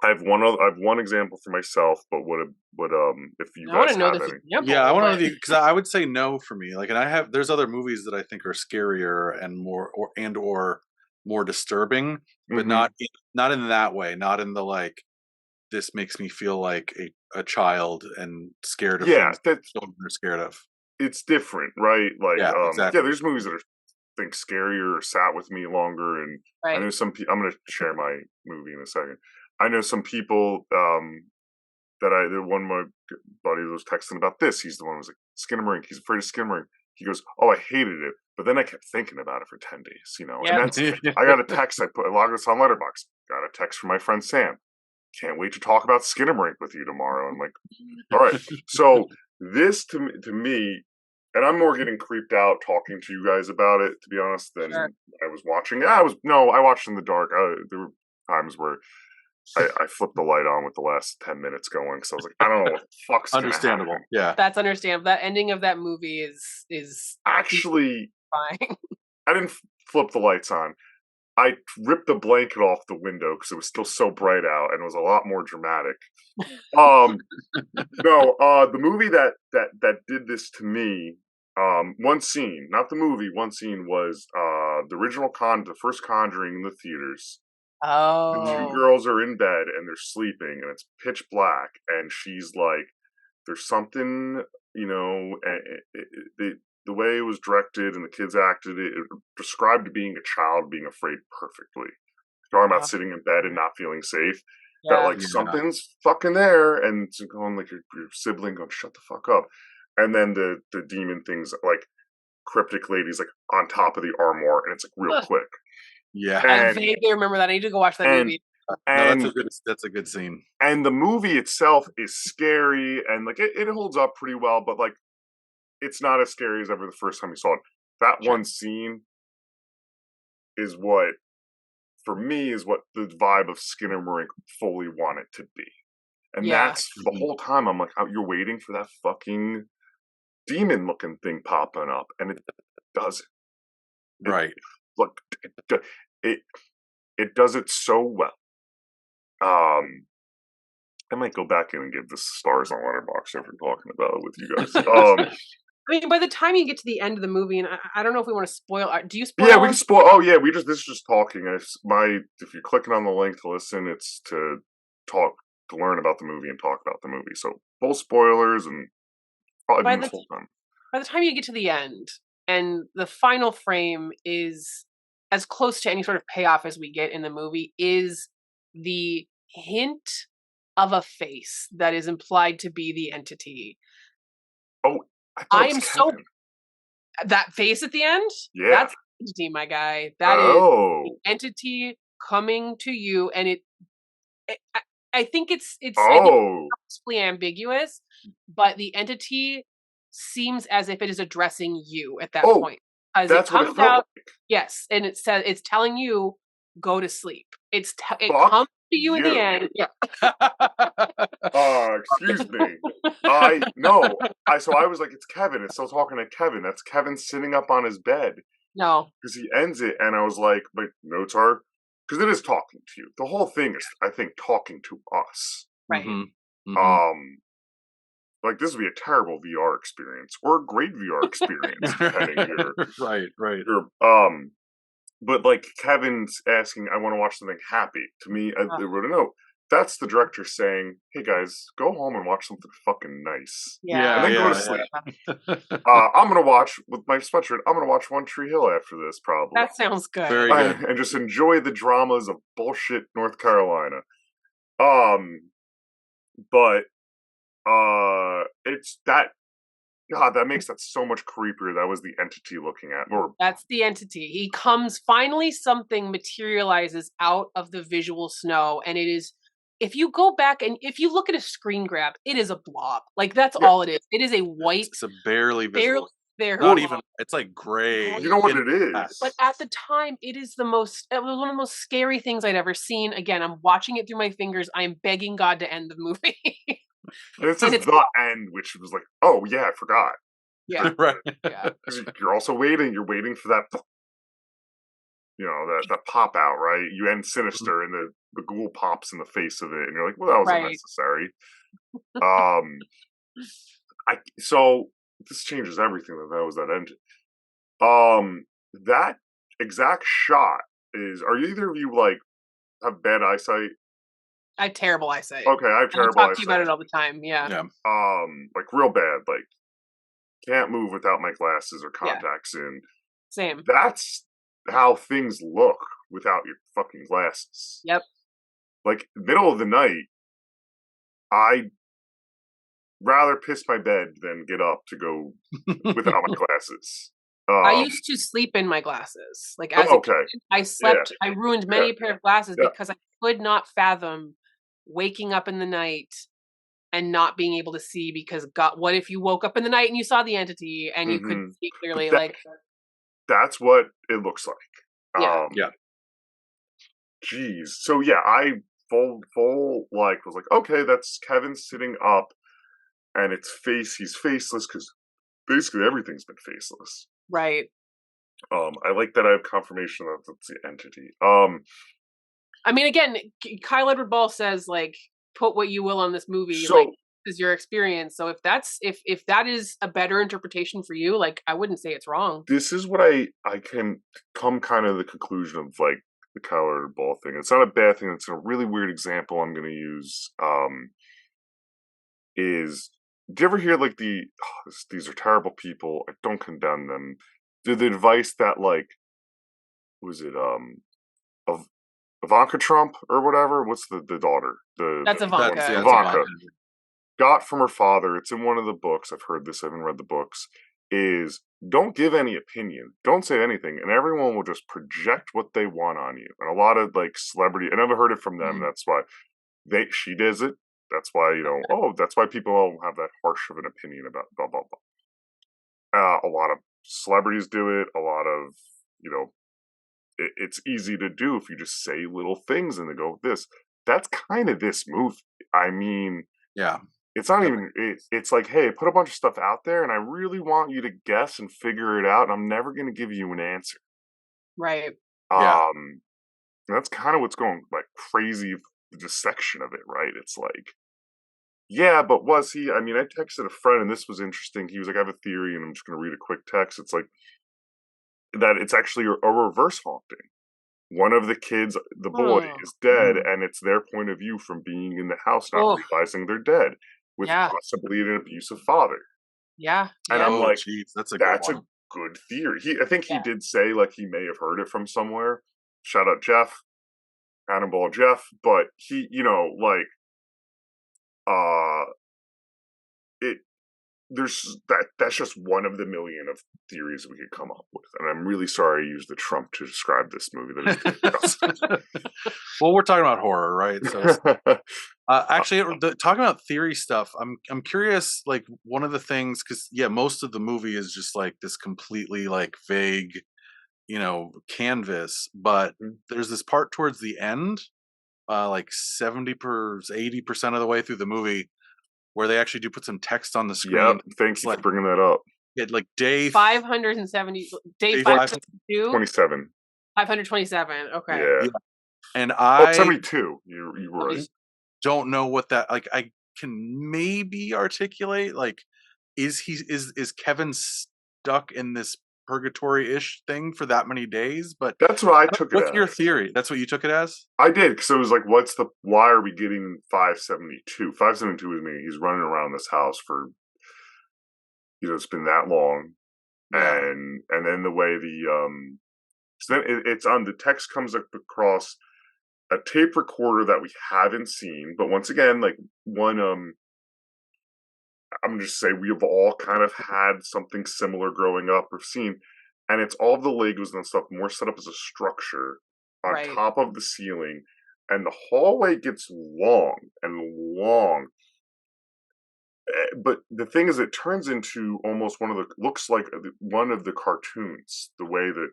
I have one example for myself, but what if you guys have any? Yeah, I want to know because I would say no for me. Like, and there's other movies that I think are scarier and more disturbing, but not in that way. Not in the like, this makes me feel like a child and scared of things that children are scared of. It's different, right? Like, exactly. There's movies that are scarier or sat with me longer, and I know some people. I'm going to share my movie in a second. I know some people one of my buddies was texting about this. He's the one who was like, Skinamarink. He's afraid of Skinamarink. He goes, oh, I hated it. But then I kept thinking about it for 10 days, And that's, I got a text. I logged this on Letterboxd. Got a text from my friend Sam. Can't wait to talk about Skinamarink with you tomorrow. I'm like, all right. So this to me, and I'm more getting creeped out talking to you guys about it, to be honest, than I was watching. I watched in the dark. There were times where I flipped the light on with the last 10 minutes going because I was like, I don't know what the fuck's understandable. Gonna That's understandable. That ending of that movie is actually fine. I didn't flip the lights on. I ripped the blanket off the window because it was still so bright out and it was a lot more dramatic. No, the movie that did this to me, one scene, not the movie, one scene was the original the first Conjuring in the theaters. The two girls are in bed and they're sleeping and it's pitch black and she's like, there's something, the way it was directed and the kids acted, it described being a child being afraid perfectly. Talking about sitting in bed and not feeling safe. Yeah. That, like, something's fucking there, and it's going, like, your sibling going, shut the fuck up. And then the demon things, like, cryptic ladies, like, on top of the armoire, and it's, like, real quick. Yeah. I vaguely remember that. I need to go watch that movie. And no, that's a good scene. And the movie itself is scary, and, like, it holds up pretty well, but, like, it's not as scary as ever the first time you saw it. That one scene is what, for me, is what the vibe of Skinamarink fully wanted to be. And that's the whole time I'm like, you're waiting for that fucking demon-looking thing popping up, and it doesn't. Right. Look, it does it so well. I might go back in and give this stars on Letterboxd after talking about it with you guys. I mean, by the time you get to the end of the movie, and I don't know if we want to spoil. Do you spoil? Yeah, we can spoil. Oh, yeah, this is just talking. If you're clicking on the link to listen, it's to learn about the movie and talk about the movie. So full spoilers and probably by this whole time. By the time you get to the end, and the final frame is as close to any sort of payoff as we get in the movie, is the hint of a face that is implied to be the entity. Oh, I am so that face at the end. Yeah, that's the entity, my guy. That is the entity coming to you, and I think it's possibly ambiguous, but the entity seems as if it is addressing you at that point. As that's it comes what it felt out, like. yes, and it says it's telling you go to sleep. It comes to you in the end. Yeah. Excuse me. So I was like, it's Kevin. It's still talking to Kevin. That's Kevin sitting up on his bed. No. Because he ends it, and I was like, but notes are, because it is talking to you. The whole thing is, I think, talking to us. Right. Mm-hmm. Like, this would be a terrible VR experience, or a great VR experience, depending your right. But, like, Kevin's asking, I want to watch something happy. To me, I wrote a note. That's the director saying, hey, guys, go home and watch something fucking nice. Yeah. And then go to sleep. I'm going to watch, with my sweatshirt, I'm going to watch One Tree Hill after this, probably. That sounds good. Very good. And just enjoy the dramas of bullshit North Carolina. But, it's that... God, that makes that so much creepier. That was the entity looking at me. That's the entity. He comes, finally something materializes out of the visual snow, and it is, if you go back and if you look at a screen grab, it is a blob. Like, that's all it is. It is a white... It's a barely visible. Not even, it's like gray. You know what it is. But at the time, it was one of the most scary things I'd ever seen. Again, I'm watching it through my fingers. I'm begging God to end the movie. And it says the end, which was like, oh yeah, I forgot. Yeah. Right. Yeah. You're also waiting. You're waiting for that, that pop out, right? You end sinister, and the ghoul pops in the face of it, and you're like, well, that was unnecessary. So this changes everything. That was that end. That exact shot is. Are either of you like have bad eyesight? I have terrible eyesight. Okay, I have terrible eyesight. I talk to you about it all the time. Yeah. Like real bad. Like can't move without my glasses or contacts in. Same. That's how things look without your fucking glasses. Yep. Like middle of the night, I'd rather piss my bed than get up to go without my glasses. I used to sleep in my glasses. Like as a kid, I slept. I ruined many a pair of glasses because I could not fathom waking up in the night and not being able to see, because God, what if you woke up in the night and you saw the entity and you couldn't see clearly? That's what it looks like. Yeah. Geez. So yeah, I full like was like, okay, that's Kevin sitting up, and he's faceless because basically everything's been faceless. Right. I like that I have confirmation that it's the entity. I mean, again, Kyle Edward Ball says like, put what you will on this movie, So, like this is your experience. So if that is a better interpretation for you, like I wouldn't say it's wrong. this is what I can come kind of the conclusion of like the Kyle Edward Ball thing. It's not a bad thing. It's a really weird example I'm going to use. Is do you ever hear like these are terrible people? I don't condemn them. The advice that like was it of Ivanka Trump or whatever? What's the daughter? That's Ivanka. That's Ivanka got from her father. It's in one of the books. I've heard this. I haven't read the books. Is don't give any opinion. Don't say anything, and everyone will just project what they want on you. And a lot of like celebrity, and I've heard it from them. That's why she does it. That's why that's why people all have that harsh of an opinion about blah blah blah. A lot of celebrities do it. A lot of it's easy to do if you just say little things and they go this. That's kind of this movie. I mean, yeah. It's not even. It's like, hey, put a bunch of stuff out there, and I really want you to guess and figure it out. And I'm never going to give you an answer. Right. That's kind of what's going like crazy. The section of it, right? It's like, yeah, but was he? I mean, I texted a friend, and this was interesting. He was like, I have a theory, and I'm just going to read a quick text. It's like that. It's actually a reverse haunting. One of the kids, the boy, is dead, and it's their point of view from being in the house, not realizing they're dead, with possibly an abusive father. Yeah. And I'm like, geez, that's a good theory. I think he did say like he may have heard it from somewhere. Shout out Jeff, Cannonball Jeff, but he, like, that's just one of the million of theories we could come up with, and I'm really sorry I used the Trump to describe this movie. Well, we're talking about horror, right? So, actually, talking about theory stuff, I'm curious. Like one of the things, because most of the movie is just like this completely like vague, canvas. But there's this part towards the end, like 80% of the way through the movie, where they actually do put some text on the screen. Yep, thanks for bringing that up. Like day 570, day 522? 27. 527, okay. Yeah. And it's 72. You were right. Don't know what that, like, I can maybe articulate, like, is Kevin stuck in this purgatory-ish thing for that many days? But that's what I took it as. What's your theory? That's what you took it as? I did, because it was like, why are we getting 572? 572 is meaning he's running around this house for, it's been that long. Yeah. And then the way so then it's on, the text comes across a tape recorder that we haven't seen, but once again, like one, I'm just saying we've all kind of had something similar growing up or seen, and it's all the Legos and stuff more set up as a structure on top of the ceiling, and the hallway gets long and long. But the thing is, it turns into almost looks like one of the cartoons, the way that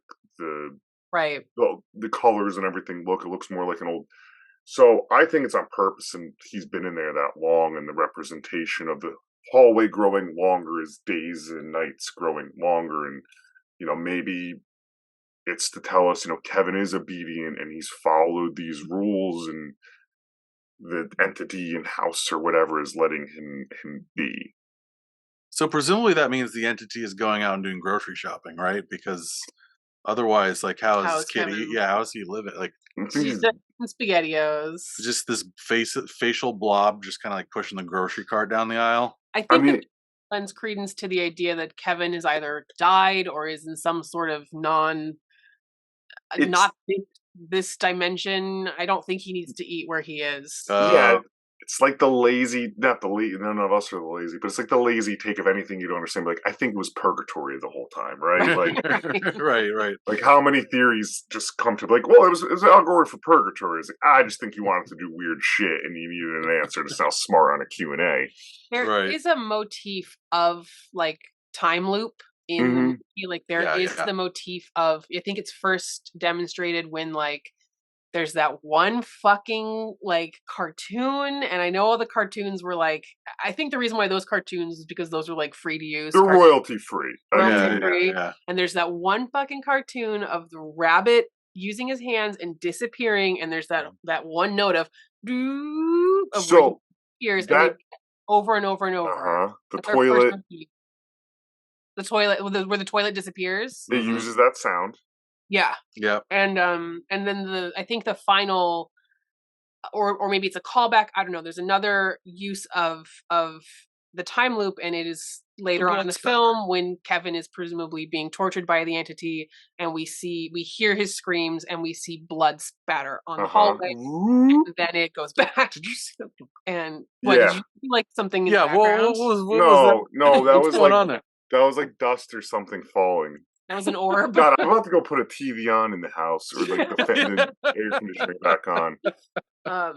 the colors and everything look. It looks more like an old. So I think it's on purpose, and he's been in there that long, and the representation of the hallway growing longer is days and nights growing longer, and maybe it's to tell us Kevin is obedient and he's followed these rules, and the entity in house or whatever is letting him be. So presumably that means the entity is going out and doing grocery shopping, right? Because otherwise, like, how is Kitty? How is he living? Like, she's done SpaghettiOs. Just this facial blob, just kind of like pushing the grocery cart down the aisle. I think it lends credence to the idea that Kevin is either died or is in some sort of not this dimension. I don't think he needs to eat where he is. It's like the lazy, not the lazy, none of us are the lazy, but it's like the lazy take of anything you don't understand. Like, I think it was purgatory the whole time, right? Like, right. Like, how many theories just come to like, well, it was an allegory for purgatory. It's like, I just think you wanted to do weird shit and you needed an answer to sound smart on a Q&A. There is a motif of like time loop in like there is the motif of, I think it's first demonstrated when like there's that one fucking like cartoon, and I know all the cartoons were like, I think the reason why those cartoons is because those are like free to use. They're royalty free. Royalty free. And there's that one fucking cartoon of the rabbit using his hands and disappearing, and there's that one note of so ears that, over and over and over. The toilet. The toilet where the toilet disappears. It uses that sound. Yeah. Yeah. And then I think the final, or maybe it's a callback, I don't know, there's another use of the time loop, and it is later on in the film when Kevin is presumably being tortured by the entity, and we hear his screams, and we see blood spatter on the hallway, and then it goes back. Did you see that? And did you see like something in the background? What was that? No, that was going like on there? That was like dust or something falling. That was an orb. God, I'm about to go put a TV on in the house, or like the air conditioning back on. I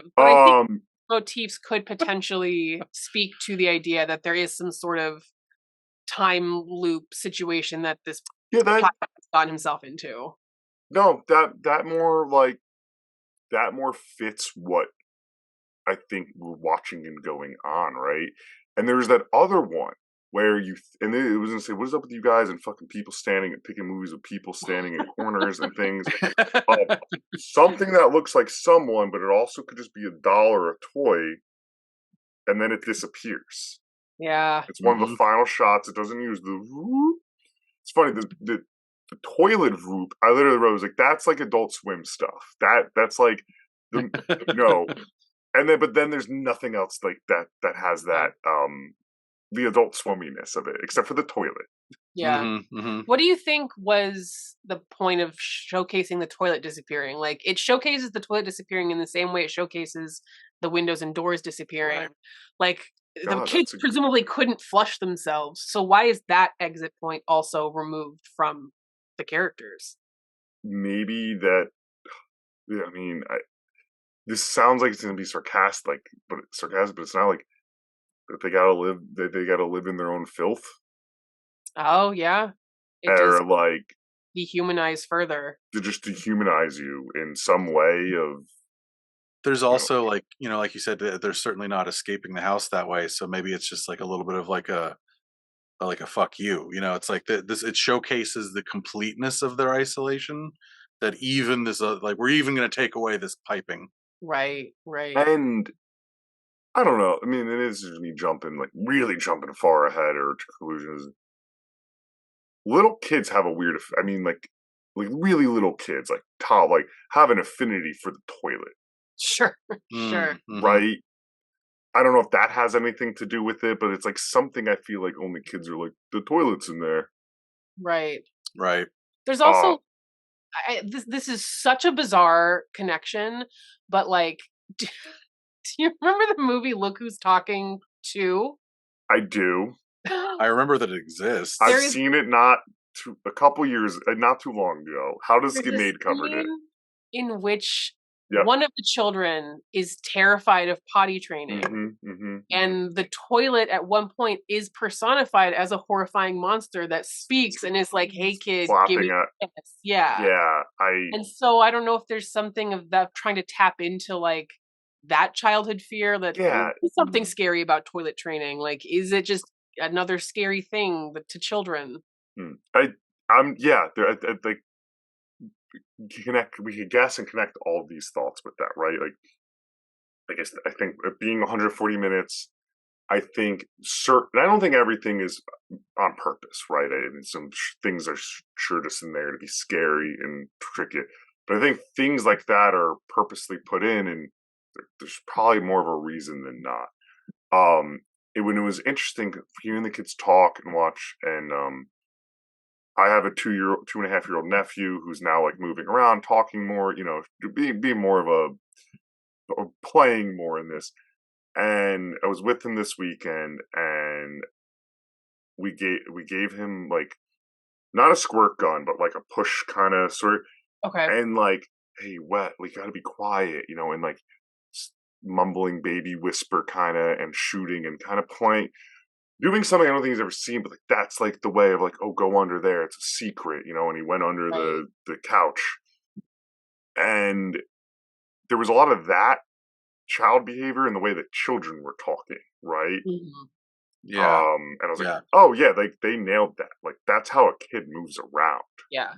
think motifs could potentially speak to the idea that there is some sort of time loop situation that this has gotten himself into. No, that more fits what I think we're watching and going on, right? And there's that other one where it was gonna say, what is up with you guys and fucking people standing and picking movies with people standing in corners and things. Something that looks like someone, but it also could just be a doll or a toy, and then it disappears. Yeah. It's one of the final shots. It doesn't use the whoop. It's funny, the toilet whoop, I literally wrote, like, that's like Adult Swim stuff. That's like no. And then there's nothing else like that has that the adult swimminess of it, except for the toilet. Yeah. What do you think was the point of showcasing the toilet disappearing? Like, it showcases the toilet disappearing in the same way it showcases the windows and doors disappearing. Right. Like, the kids presumably couldn't flush themselves. So why is that exit point also removed from the characters? Maybe that, I mean, this sounds like it's going to be sarcastic, but it's not like that they gotta live in their own filth. Oh yeah, or like dehumanize further. To just dehumanize you in some way. Of there's also like like you said, they're certainly not escaping the house that way. So maybe it's just like a little bit of like a fuck you. It's like it showcases the completeness of their isolation. That even this like we're even going to take away this piping. Right. And I don't know. I mean, it is just me really jumping far ahead or to conclusions. Little kids have a weird, I mean, like really little kids, have an affinity for the toilet. Sure. Right? I don't know if that has anything to do with it, but it's like something I feel like only kids are like, the toilet's in there. Right. There's also, this is such a bizarre connection, but like, do you remember the movie Look Who's Talking 2? I do. I remember that it exists. I've seen it a couple years, not too long ago. How does Get Made covered it? In which one of the children is terrified of potty training. And the toilet at one point is personified as a horrifying monster that speaks and is like, hey kid, give me this. And so I don't know if there's something of that trying to tap into like that childhood fear that there's something scary about toilet training. Like, is it just another scary thing to children? We could guess and connect all of these thoughts with that, right? Like, I think being 140 minutes, I think I don't think everything is on purpose, right? I mean, some things are sure just in there to be scary and tricky, but I think things like that are purposely put in, and there's probably more of a reason than not. When it was interesting hearing the kids talk and watch, and I have a 2.5-year-old nephew who's now like moving around, talking more, being more of a playing more in this. And I was with him this weekend, and we gave him like not a squirt gun, but like a push kind of sort. Okay. And like, hey, wet, we got to be quiet, and like mumbling baby whisper kind of, and shooting and kind of playing. Doing something I don't think he's ever seen, but like that's like the way of like, oh, go under there. It's a secret, and he went under the couch. And there was a lot of that child behavior in the way that children were talking, right? Mhm. Yeah. And I was like, oh yeah, they nailed that. Like that's how a kid moves around. Yeah.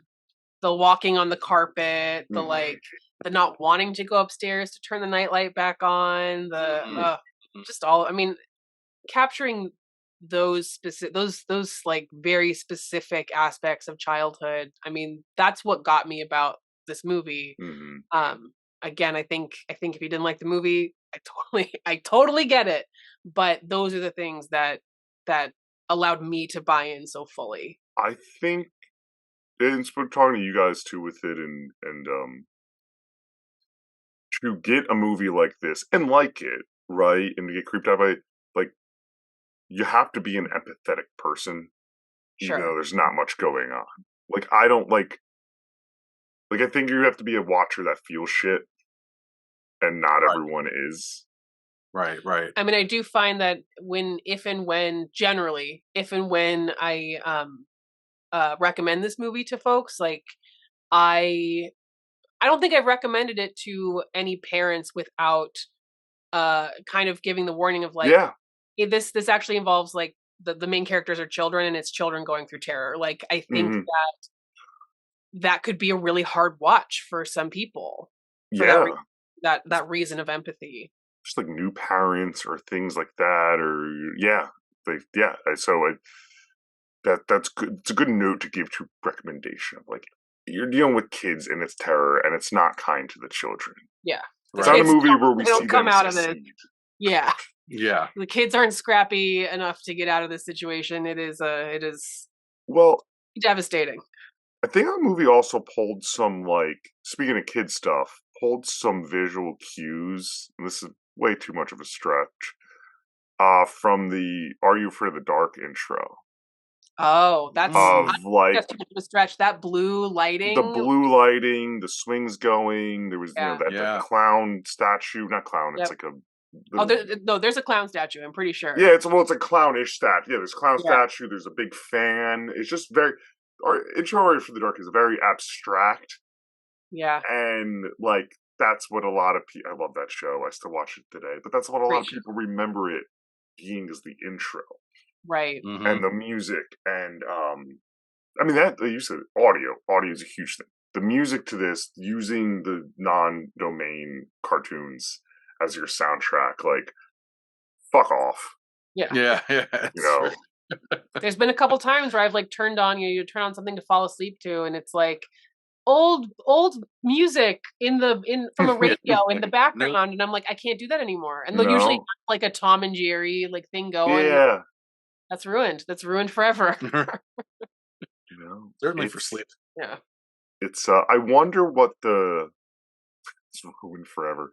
The walking on the carpet, the the not wanting to go upstairs to turn the nightlight back on, just all, I mean, capturing those specific those like very specific aspects of childhood. I mean, that's what got me about this movie. Again, I think if you didn't like the movie, I totally get it. But those are the things that allowed me to buy in so fully. I think, and talking to you guys too with it, and to get a movie like this and like it, right, and to get creeped out by it, like you have to be an empathetic person, even though there's not much going on. Like I don't like I think you have to be a watcher that feels shit, and not everyone is. Right. I mean, I do find that if and when I recommend this movie to folks, like I don't think I've recommended it to any parents without kind of giving the warning of like, this actually involves like the main characters are children and it's children going through terror. Like I think that could be a really hard watch for some people. For that reason of empathy. Just like new parents or things like that, or so that's good. It's a good note to give to recommendation. Like you're dealing with kids and it's terror, and it's not kind to the children. Yeah, it's not a movie where we see come them out succeed. of it. Yeah, the kids aren't scrappy enough to get out of this situation. It is devastating. I think the movie also pulled some, like, speaking of kid stuff, pulled some visual cues, and this is way too much of a stretch, from the Are You Afraid of the Dark intro. Oh, that's too much of a stretch. That blue lighting. The blue lighting, the swings going, there was, that clown statue, not clown, it's like a... there's a clown statue, I'm pretty sure. Yeah, it's a clownish statue. Yeah, there's a clown statue, there's a big fan, it's just very... Our intro for the Dark is very abstract. Yeah. And, like, that's what a lot of people... I love that show. I still watch it today. But that's what a lot of people remember it being, as the intro. Right. And the music. And, I mean, that, you said audio. Audio is a huge thing. The music to this, using the non-domain cartoons as your soundtrack, like, fuck off. Yeah. There's been a couple times where I've like turned on you turn on something to fall asleep to, and it's like old music from a radio in the background, and I'm like, I can't do that anymore. And they'll usually have like a Tom and Jerry like thing going. Yeah, that's ruined. That's ruined forever. Certainly for sleep. Yeah, it's. I wonder what it's ruined forever.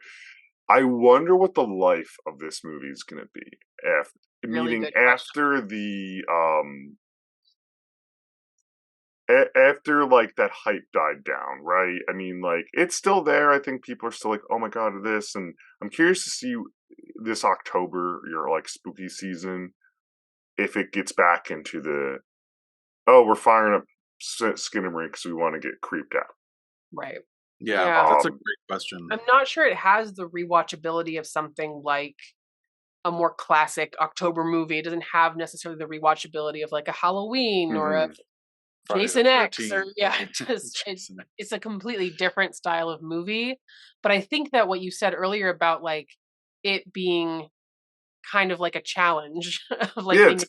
I wonder what the life of this movie is going to be after the after like that hype died down, right? I mean, like it's still there. I think people are still like, oh my god, this, and I'm curious to see this October, your like spooky season, if it gets back into we're firing up Skinamarink because we want to get creeped out. Right. Yeah, that's a great question. I'm not sure it has the rewatchability of something like a more classic October movie. It doesn't have necessarily the rewatchability of like a Halloween or a Jason X, or it's a completely different style of movie. But I think that what you said earlier about like it being kind of like a challenge of like being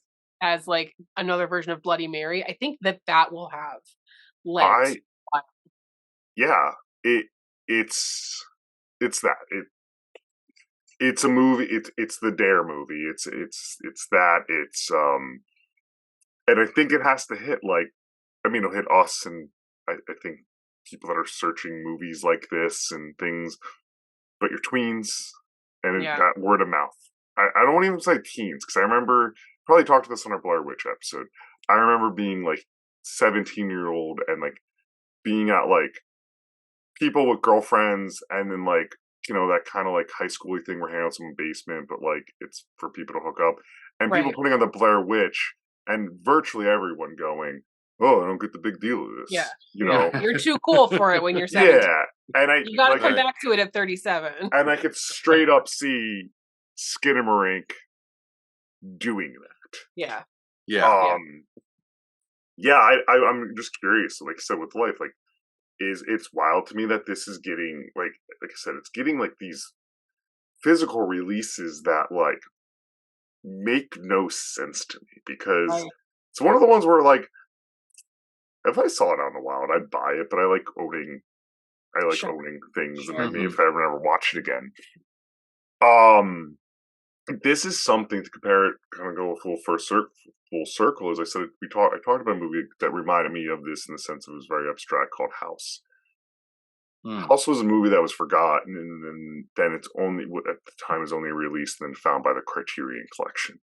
as like another version of Bloody Mary, I think that will have legs. It's a movie. It's the Dare movie. It's that. And I think it has to hit like, I mean, it'll hit us, and I think people that are searching movies like this and things, but your tweens and that word of mouth. I don't even say teens, because I remember, probably talked to this on our Blair Witch episode. I remember being like 17-year-old and like being at like people with girlfriends, and then like, that kind of like high schooly thing where hanging out in some basement, but like it's for people to hook up, and people putting on the Blair Witch, and virtually everyone going, oh, I don't get the big deal of this. Yeah. You know, you're too cool for it when you're 17. yeah, and you gotta like, come back to it at 37. And I could straight up see Skinamarink doing that. Yeah. I'm just curious. Like I said, with life, like, it's wild to me that this is getting like I said, it's getting like these physical releases that like make no sense to me, because it's one of the ones where like if I saw it out in the wild, I'd buy it, but I like owning things, and maybe if I ever watch it again. This is something to compare it, kind of go full circle. As I said, I talked about a movie that reminded me of this in the sense it was very abstract, called House. House was a movie that was forgotten, and then it's only at the time was only released and then found by the Criterion Collection.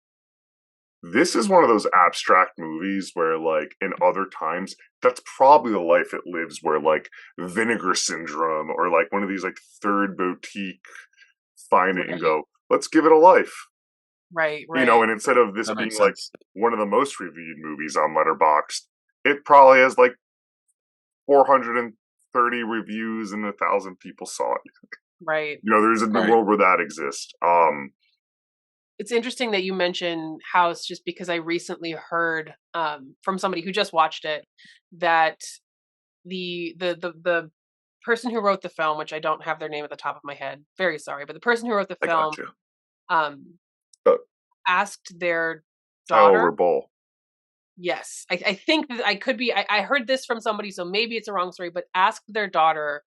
This is one of those abstract movies where, like, in other times, that's probably the life it lives, where, like, Vinegar Syndrome or, like, one of these, like, third boutique find it and go, let's give it a life. Right. You know, and instead of this being, like, one of the most reviewed movies on Letterboxd, it probably has, like, 430 reviews and 1,000 people saw it. Right. You know, there's a world where that exists. It's interesting that you mention House, just because I recently heard from somebody who just watched it that the person who wrote the film, which I don't have their name at the top of my head, very sorry, but the person who wrote the film asked their daughter. Ball. Yes, I think that I could be. I heard this from somebody, so maybe it's a wrong story. But asked their daughter,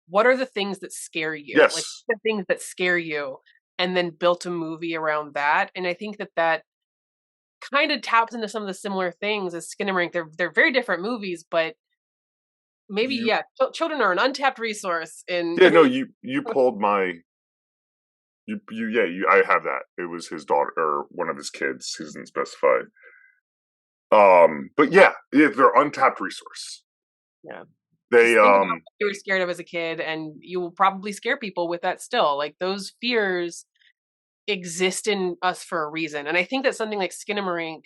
"What are the things that scare you? Yes. Like the things that scare you." And then built a movie around that. And I think that kind of taps into some of the similar things as Skinamarink. They're very different movies, but maybe children are an untapped resource. You pulled my. I have that. It was his daughter or one of his kids. He doesn't specify. But they're untapped resource. Yeah. They you were scared of as a kid, and you will probably scare people with that still. Like, those fears exist in us for a reason. And I think that something like Skinamarink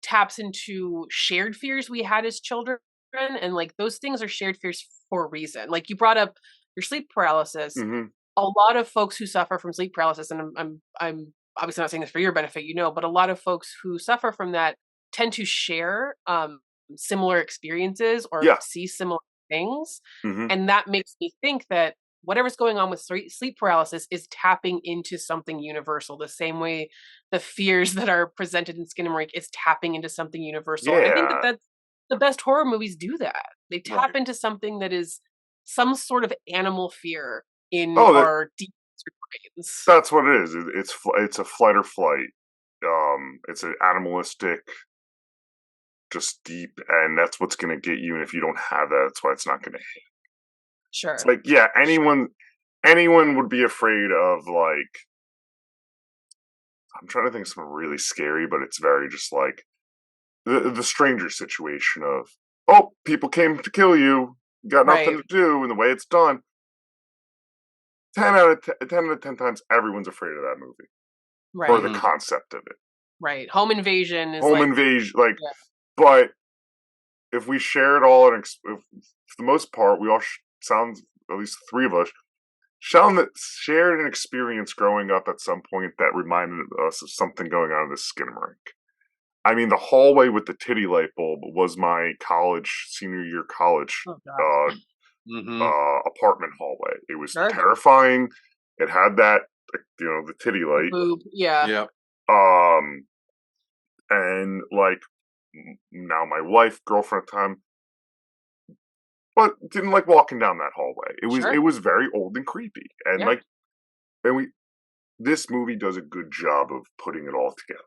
taps into shared fears we had as children, and like those things are shared fears for a reason. Like, you brought up your sleep paralysis. Mm-hmm. A lot of folks who suffer from sleep paralysis, and I'm obviously not saying this for your benefit, but a lot of folks who suffer from that tend to share similar experiences or see similar things. Mm-hmm. And that makes me think that whatever's going on with sleep paralysis is tapping into something universal, the same way the fears that are presented in Skinamarink is tapping into something universal. I think that's the best horror movies do that. They tap into something that is some sort of animal fear in our deep brains. That's what it is. It's a flight or flight. It's an animalistic, just deep, and that's what's going to get you. And if you don't have that, that's why it's not going to hit. Sure. It's like, anyone would be afraid of, like, I'm trying to think of something really scary, but it's very just like the stranger situation of, oh, people came to kill you, got nothing to do, and the way it's done. 10 out of 10 times, everyone's afraid of that movie. Right. Or the concept of it. Right. Home invasion is but if we share it all, and for the most part, we all sounds, at least three of us, shared an experience growing up at some point that reminded us of something going on in the Skinamarink. I mean, the hallway with the titty light bulb was my senior year college apartment hallway. It was terrifying. It had that, the titty light. Boob. Yeah. Yep. And like, now my wife, girlfriend at the time, but didn't like walking down that hallway. It was very old and creepy. And this movie does a good job of putting it all together.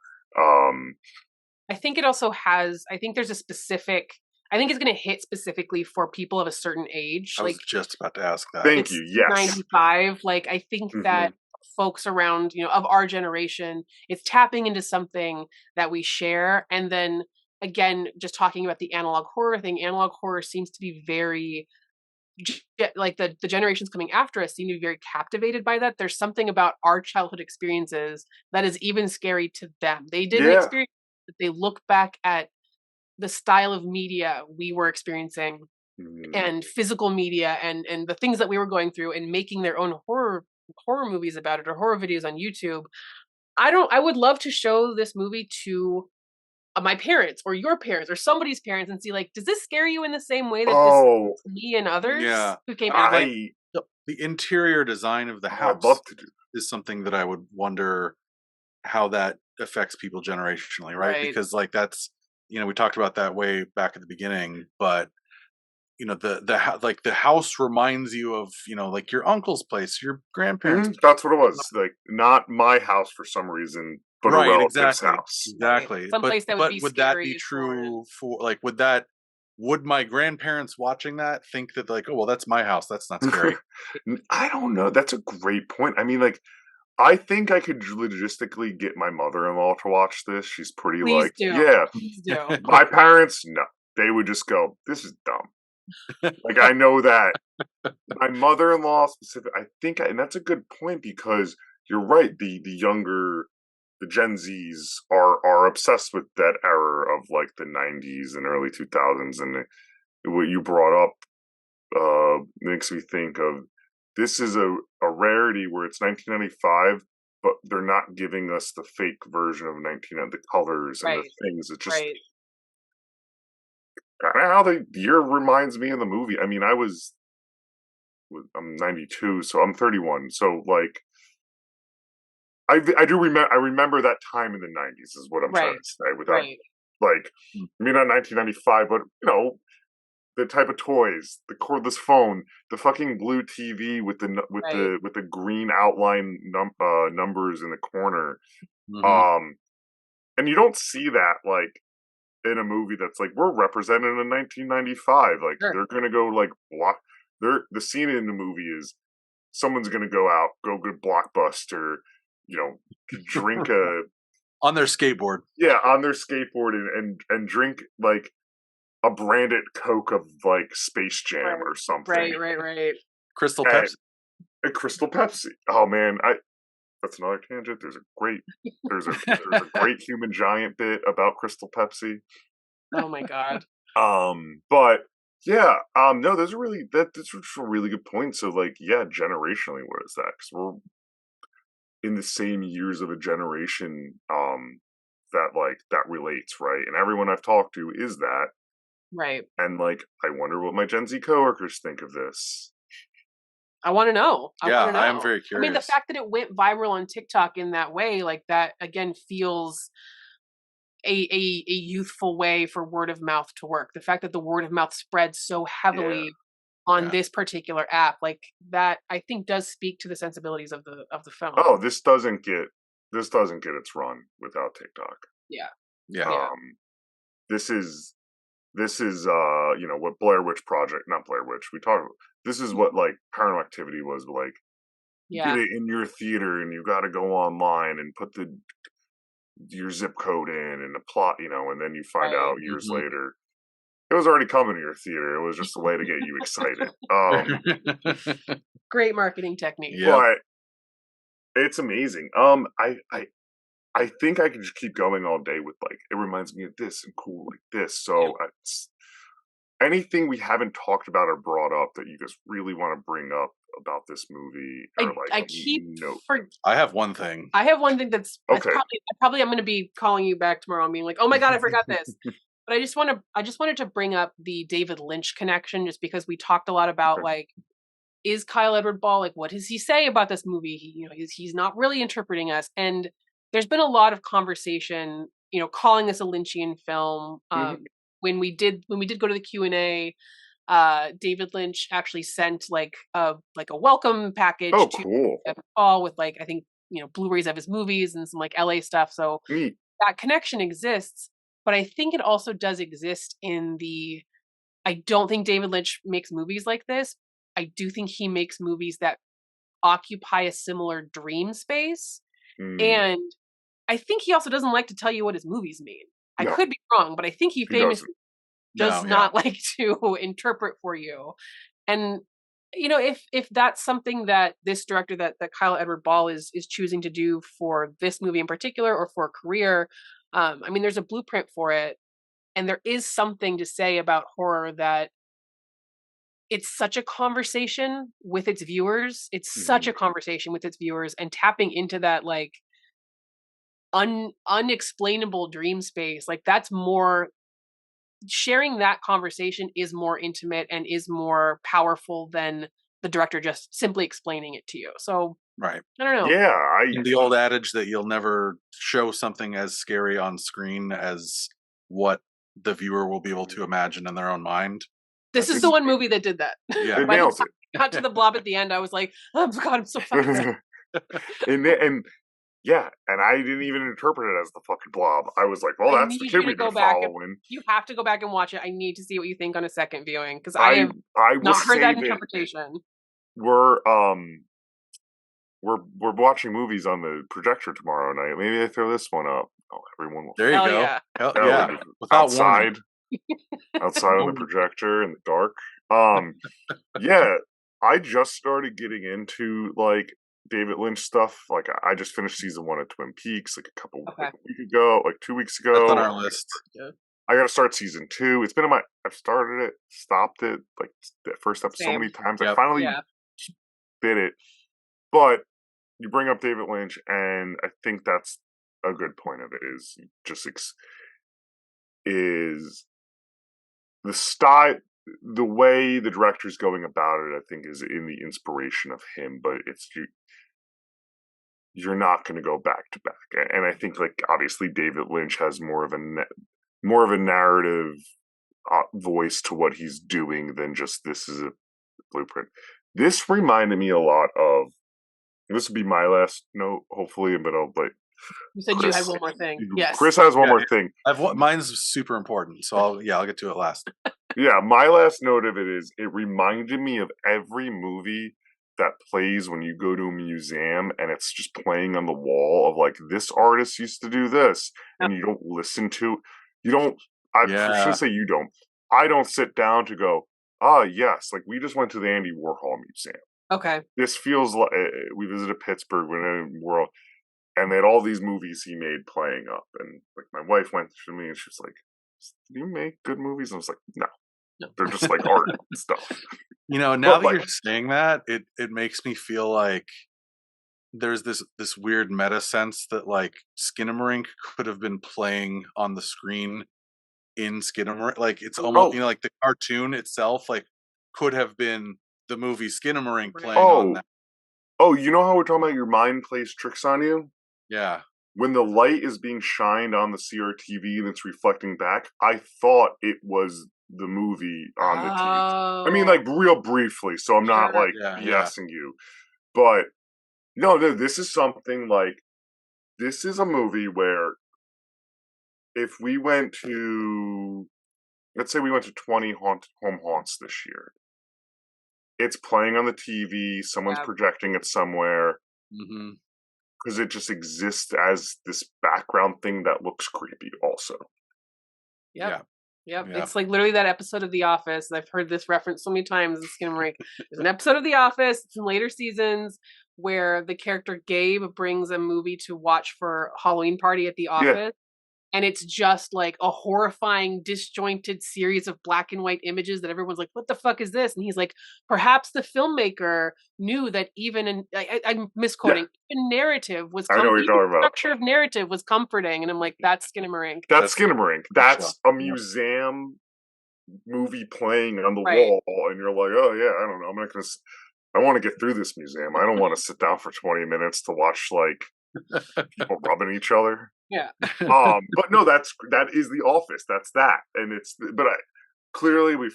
I think it also has, I think there's a specific, I think it's going to hit specifically for people of a certain age. I was just about to ask that. Thank you. Yes. 95. Like, I think that folks around, of our generation, it's tapping into something that we share. And then again, just talking about the analog horror thing, analog horror seems to be very, like the generations coming after us seem to be very captivated by that. There's something about our childhood experiences that is even scary to them. They didn't experience it, but they look back at the style of media we were experiencing and physical media and the things that we were going through and making their own horror movies about it or horror videos on YouTube. I would love to show this movie to my parents or your parents or somebody's parents and see, like, does this scare you in the same way that this scares me and others who came out of it? The interior design of the house I'd love to do is something that I would wonder how that affects people generationally, right? Because like that's, we talked about that way back at the beginning, but the house reminds you of, like your uncle's place, your grandparents. That's what it was. Like, not my house for some reason, but a relative's house. Exactly. Someplace that would be would that be true for like, would my grandparents watching that think that like, oh, well, that's my house, that's not scary? I don't know. That's a great point. I mean, like, I think I could logistically get my mother-in-law to watch this. She's pretty Please do. yeah. Please do. My parents, no. They would just go, this is dumb. Like, I know that. My mother-in-law specific, I think, and that's a good point because you're right. The younger, the Gen Zs are obsessed with that era of like the 90s and early 2000s, and what you brought up makes me think of, this is a rarity where it's 1995, but they're not giving us the fake version of the colors and the things. It's just kind of how the year reminds me in the movie. I mean, I'm 92, so I'm 31. So like, I do remember. I remember that time in the 90s is what I'm trying to say. Without like, I mean, not 1995, but the type of toys, the cordless phone, the fucking blue TV with the green outline numbers in the corner. And you don't see that like in a movie that's like, we're represented in 1995. Like they're gonna go like block. The scene in the movie is someone's gonna go good Blockbuster, drink on their skateboard. Yeah, on their skateboard and drink like a branded Coke of like Space Jam or something. Right. Crystal Pepsi. Crystal Pepsi. Oh man, that's another tangent. There's a great Human Giant bit about Crystal Pepsi. Oh my god. But yeah, no, that's a really good point. So like, yeah, generationally, what is that? Because we're in the same years of a generation that relates, right? And everyone I've talked to is that. Right. And like, I wonder what my Gen Z coworkers think of this. I want to know. I am very curious. I mean, the fact that it went viral on TikTok in that way, like that, again, feels a youthful way for word of mouth to work. The fact that the word of mouth spreads so heavily on this particular app, like that, I think does speak to the sensibilities of the film. Oh, this doesn't get its run without TikTok. Yeah. This is what Blair Witch Project, not Blair Witch, we talked about. This is what like Paranormal Activity was like. Get it in your theater and you got to go online and put your zip code in and the plot, and then you find out years later it was already coming to your theater. It was just a way to get you excited. Great marketing technique. But it's amazing. I think I can just keep going all day with like, it reminds me of this and cool like this. So anything we haven't talked about or brought up that you guys really want to bring up about this movie? I have one thing. I have one thing that's okay. Probably I'm going to be calling you back tomorrow and being like, oh my God, I forgot this. But I just wanted to bring up the David Lynch connection, just because we talked a lot about like, is Kyle Edward Ball, like, what does he say about this movie? He's not really interpreting us. And there's been a lot of conversation, calling this a Lynchian film. When we did go to the Q&A, David Lynch actually sent like a welcome package to Paul with like, I think, Blu-rays of his movies and some like LA stuff. So that connection exists, but I think it also does exist I don't think David Lynch makes movies like this. I do think he makes movies that occupy a similar dream space. And I think he also doesn't like to tell you what his movies mean. I could be wrong, but I think he famously does not like to interpret for you. And if that's something that this director, that Kyle Edward Ball is choosing to do for this movie in particular, or for a career, I mean, there's a blueprint for it. And there is something to say about horror that it's such a conversation with its viewers. It's such a conversation with its viewers, and tapping into that like unexplainable dream space. Like that's more, sharing that conversation is more intimate and is more powerful than the director just simply explaining it to you. So right. I don't know. Yeah, the old adage that you'll never show something as scary on screen as what the viewer will be able to imagine in their own mind. This is the one movie that did that. Yeah, it nails it. Got to the blob at the end, I was like, oh God, I'm so fucking and yeah, and I didn't even interpret it as the fucking blob. I was like, well, that's the kid we've been following. You have to go back and watch it. I need to see what you think on a second viewing, because I have will not heard that say interpretation. We're watching movies on the projector tomorrow night. Maybe I throw this one up. Oh, everyone will. There you go. Yeah. Hell, yeah. Without outside on the projector in the dark. Yeah, I just started getting into like David Lynch stuff. Like I just finished season 1 of Twin Peaks like a week ago, like 2 weeks ago. That's on our list. Yeah. I got to start season 2. It's been I've started it, stopped it, like that first episode so many times. I finally bit it. But you bring up David Lynch, and I think that's a good point of it. Is just is the style, the way the director's going about it. I think is in the inspiration of him, but it's you're not going to go back to back. And I think like obviously David Lynch has more of a narrative voice to what he's doing than just this is a blueprint. This reminded me a lot of. This would be my last note, hopefully, but I'll like. You said Chris, you had one more thing. Yes, Chris has one more thing. Mine's super important, so I'll get to it last. Yeah, my last note of it is it reminded me of every movie that plays when you go to a museum and it's just playing on the wall of like this artist used to do this, and you don't listen to. You don't. I should say you don't. I don't sit down to go. Yes, like we just went to the Andy Warhol Museum. Okay. This feels like we visited Pittsburgh when and they had all these movies he made playing up, and like my wife went to me and she was like, "Do you make good movies?" And I was like, "No, they're just like art and stuff." You know, now that you're saying that, it makes me feel like there's this weird meta sense that like Skinamarink could have been playing on the screen in Skinamarink. Like it's almost like the cartoon itself like could have been the movie Skinamarink playing on that. Oh, you know how we're talking about your mind plays tricks on you? Yeah. When the light is being shined on the CRTV and it's reflecting back, I thought it was the movie on the TV. I mean, like real briefly, so I'm not like BSing you. But no, this is something like this is a movie where if we went to, let's say we went to 20 home haunts this year. It's playing on the TV. Someone's projecting it somewhere. Because it just exists as this background thing that looks creepy also. Yep. It's like literally that episode of The Office. I've heard this reference so many times. It's gonna break. There's an episode of The Office. It's in later seasons where the character Gabe brings a movie to watch for Halloween party at the office. And it's just like a horrifying, disjointed series of black and white images that everyone's like, what the fuck is this? And he's like, perhaps the filmmaker knew that even I'm misquoting, even narrative was I know what you're talking about. Structure of narrative was comforting. And I'm like, that's Skinamarink. That's Skinamarink. That's a museum movie playing on the wall. And you're like, oh yeah, I don't know. I want to get through this museum. I don't want to sit down for 20 minutes to watch like people rubbing each other. Yeah. But no, that is The Office. That's that, and clearly we've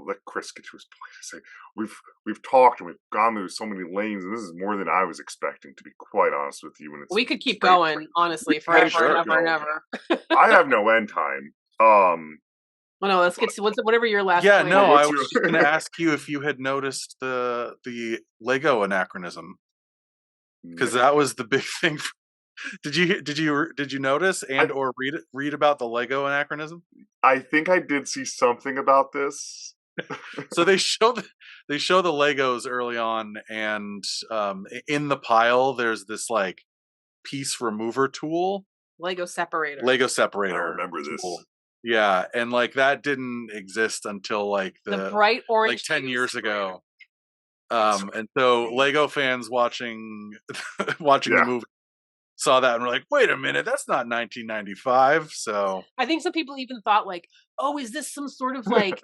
let Chris get to his point. We've talked and we've gone through so many lanes, and this is more than I was expecting, to be quite honest with you. And we could keep going, honestly, forever and ever and ever. I have no end time. Well, no, let's get to whatever your last. Yeah, no, I was going to ask you if you had noticed the Lego anachronism, because that was the big thing. Did you notice or read about the Lego anachronism? I think I did see something about this. So they show the Legos early on, and in the pile there's this like piece remover tool. Lego separator. I remember this. Yeah, and like that didn't exist until like the bright orange, like 10 years juice. ago. And so Lego fans watching the movie saw that and were like, wait a minute, that's not 1995. So I think some people even thought like, oh, is this some sort of like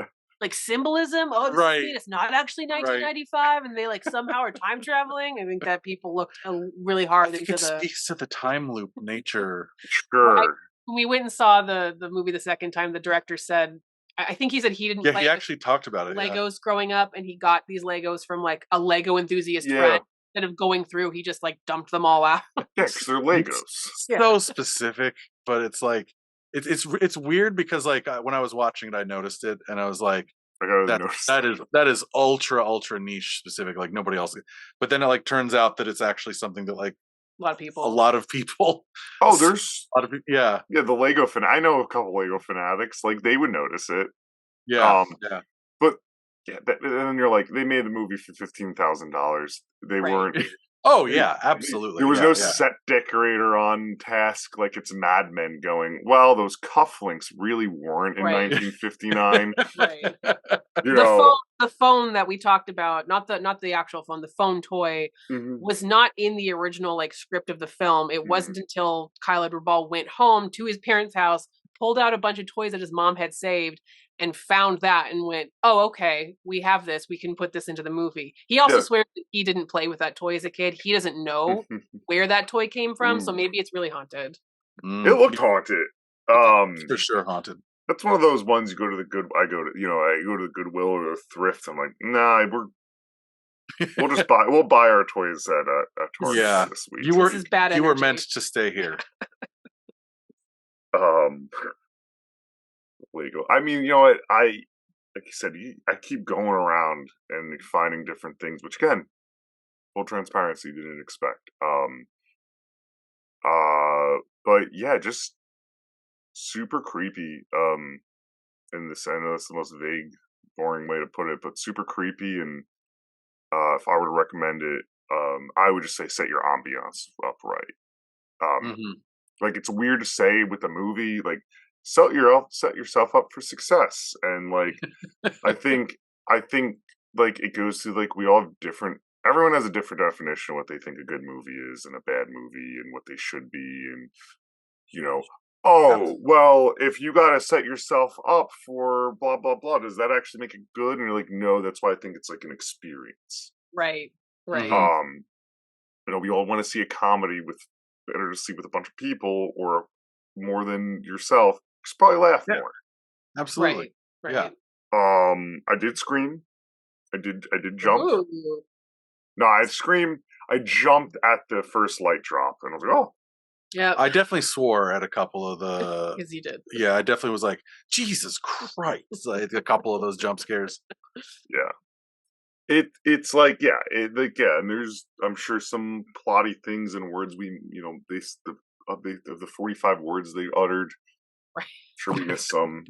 symbolism? Oh, this Right. is it's not actually 1995, and they like somehow are time traveling. I think that people looked really hard into it speaks to the time loop nature. Sure. When we went and saw the movie the second time, the director said, I think he said he didn't. Yeah, he actually talked about it. Legos growing up, and he got these Legos from like a Lego enthusiast friend. Instead of going through, he just like dumped them all out. Yeah, because they're Legos. So specific, but it's like it's weird because like when I was watching it, I noticed it, and I was like, that is ultra niche specific, like nobody else. But then it like turns out that it's actually something that like a lot of people. Oh, there's a lot of people. Yeah, the Lego fan. I know a couple Lego fanatics. Like they would notice it. Yeah, but and then you're like, they made the movie for $15,000. They weren't. Oh yeah, absolutely. There was no set decorator on task like it's Mad Men going, well, those cufflinks really weren't in 1959. Right. You know, the phone that we talked about, not the actual phone, the phone toy was not in the original like script of the film. It wasn't until Kyle Edward Ball went home to his parents' house, pulled out a bunch of toys that his mom had saved, and found that and went, oh, okay, we have this. We can put this into the movie. He also swears that he didn't play with that toy as a kid. He doesn't know where that toy came from, so maybe it's really haunted. It looked haunted. For sure haunted. That's one of those ones you go to the I go to the Goodwill or the thrift. I'm like, nah, we'll buy our toys at Target this week. You were meant to stay here. Lego. I mean, you know what? Like you said, I keep going around and finding different things, which again, full transparency, didn't expect. But yeah, just super creepy. In this, I know that's the most vague, boring way to put it, but super creepy. And if I were to recommend it, I would just say set your ambiance up right. Like it's weird to say with a movie, like set yourself up for success. And like I think like it goes to like we all have everyone has a different definition of what they think a good movie is and a bad movie and what they should be. And you know, well, if you gotta set yourself up for blah blah blah, does that actually make it good? And you're like, no, that's why I think it's like an experience. Right. You know, we all want to see a comedy better to see with a bunch of people or more than yourself. You should probably laugh more. Absolutely. Right. Yeah. I did scream. I did jump. Ooh. No, I screamed. I jumped at the first light drop, and I was like, oh. Yeah. I definitely swore at a couple of the. Because you did. Yeah, I definitely was like, Jesus Christ! Like a couple of those jump scares. Yeah. It's like and there's I'm sure some plotty things and words the 45 words they uttered. Right. Sure we missed some.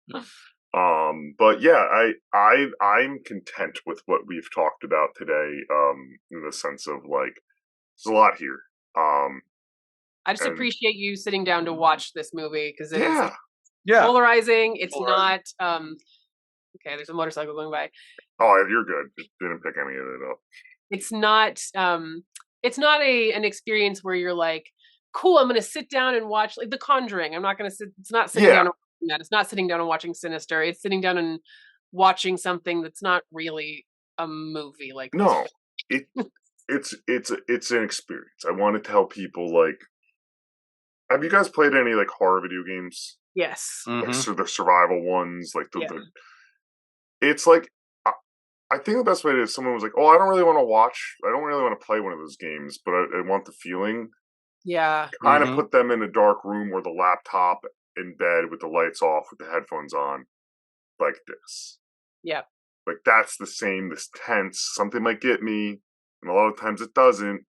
But yeah, I'm content with what we've talked about today. In the sense of like there's a lot here. I just appreciate you sitting down to watch this movie because it's polarizing. It's not okay, there's a motorcycle going by. Oh, you're good. Just didn't pick any of it up. It's not an experience where you're like, cool, I'm going to sit down and watch like The Conjuring. I'm not going to sit. It's not sitting down and watching that. It's not sitting down and watching Sinister. It's sitting down and watching something that's not really a movie. Like no, it's an experience. I want to tell people like, have you guys played any like horror video games? Yes. Like, so the survival ones, like the it's like. I think the best way is someone was like, oh, I don't really want to play one of those games, but I want the feeling. Yeah. Kind of put them in a dark room or the laptop in bed with the lights off with the headphones on like this. Yeah. Like that's the same, this tense, something might get me, and a lot of times it doesn't.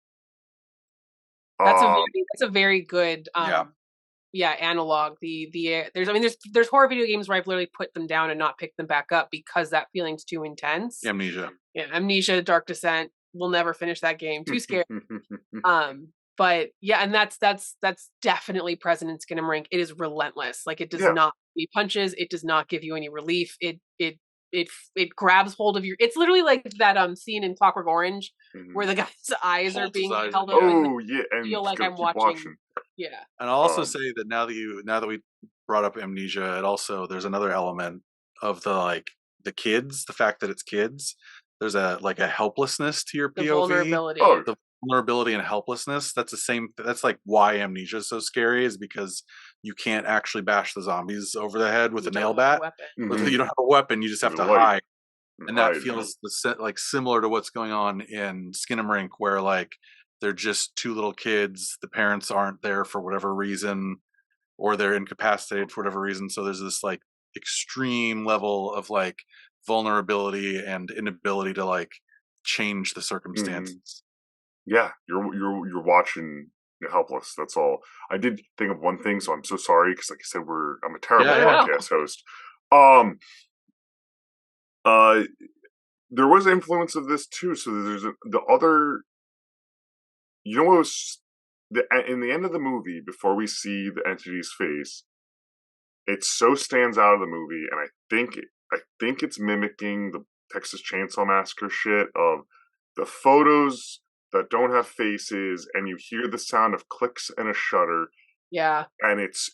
That's a very good analog. There's horror video games where I've literally put them down and not picked them back up because that feeling's too intense. Amnesia. Yeah, Amnesia, Dark Descent. We'll never finish that game. Too scared. But yeah, and that's definitely present in Skinamarink. It is relentless. Like, it does not be punches. It does not give you any relief. It grabs hold of your. It's literally like that scene in Clockwork Orange where the guy's eyes are being held open. Oh yeah, and feel like I'm watching. Yeah. And I'll also say that now that we brought up amnesia, it also, there's another element of the kids, the fact that it's kids. There's a helplessness to your POV. Vulnerability. The vulnerability and helplessness. That's like why amnesia is so scary, is because you can't actually bash the zombies over the head with a nail bat. You don't have a weapon, you just have to hide. And that feels similar to what's going on in Skinamarink, where they're just two little kids, the parents aren't there for whatever reason, or they're incapacitated for whatever reason. So there's this extreme level of vulnerability and inability to change the circumstances. Yeah, you're watching helpless. That's all. I did think of one thing, so I'm so sorry because, like I said, I'm a terrible podcast host. There was influence of this too. So there's the other. You know what was in the end of the movie, before we see the entity's face, it so stands out of the movie, and I think it's mimicking the Texas Chainsaw Massacre shit of the photos that don't have faces, and you hear the sound of clicks and a shutter. Yeah. And it's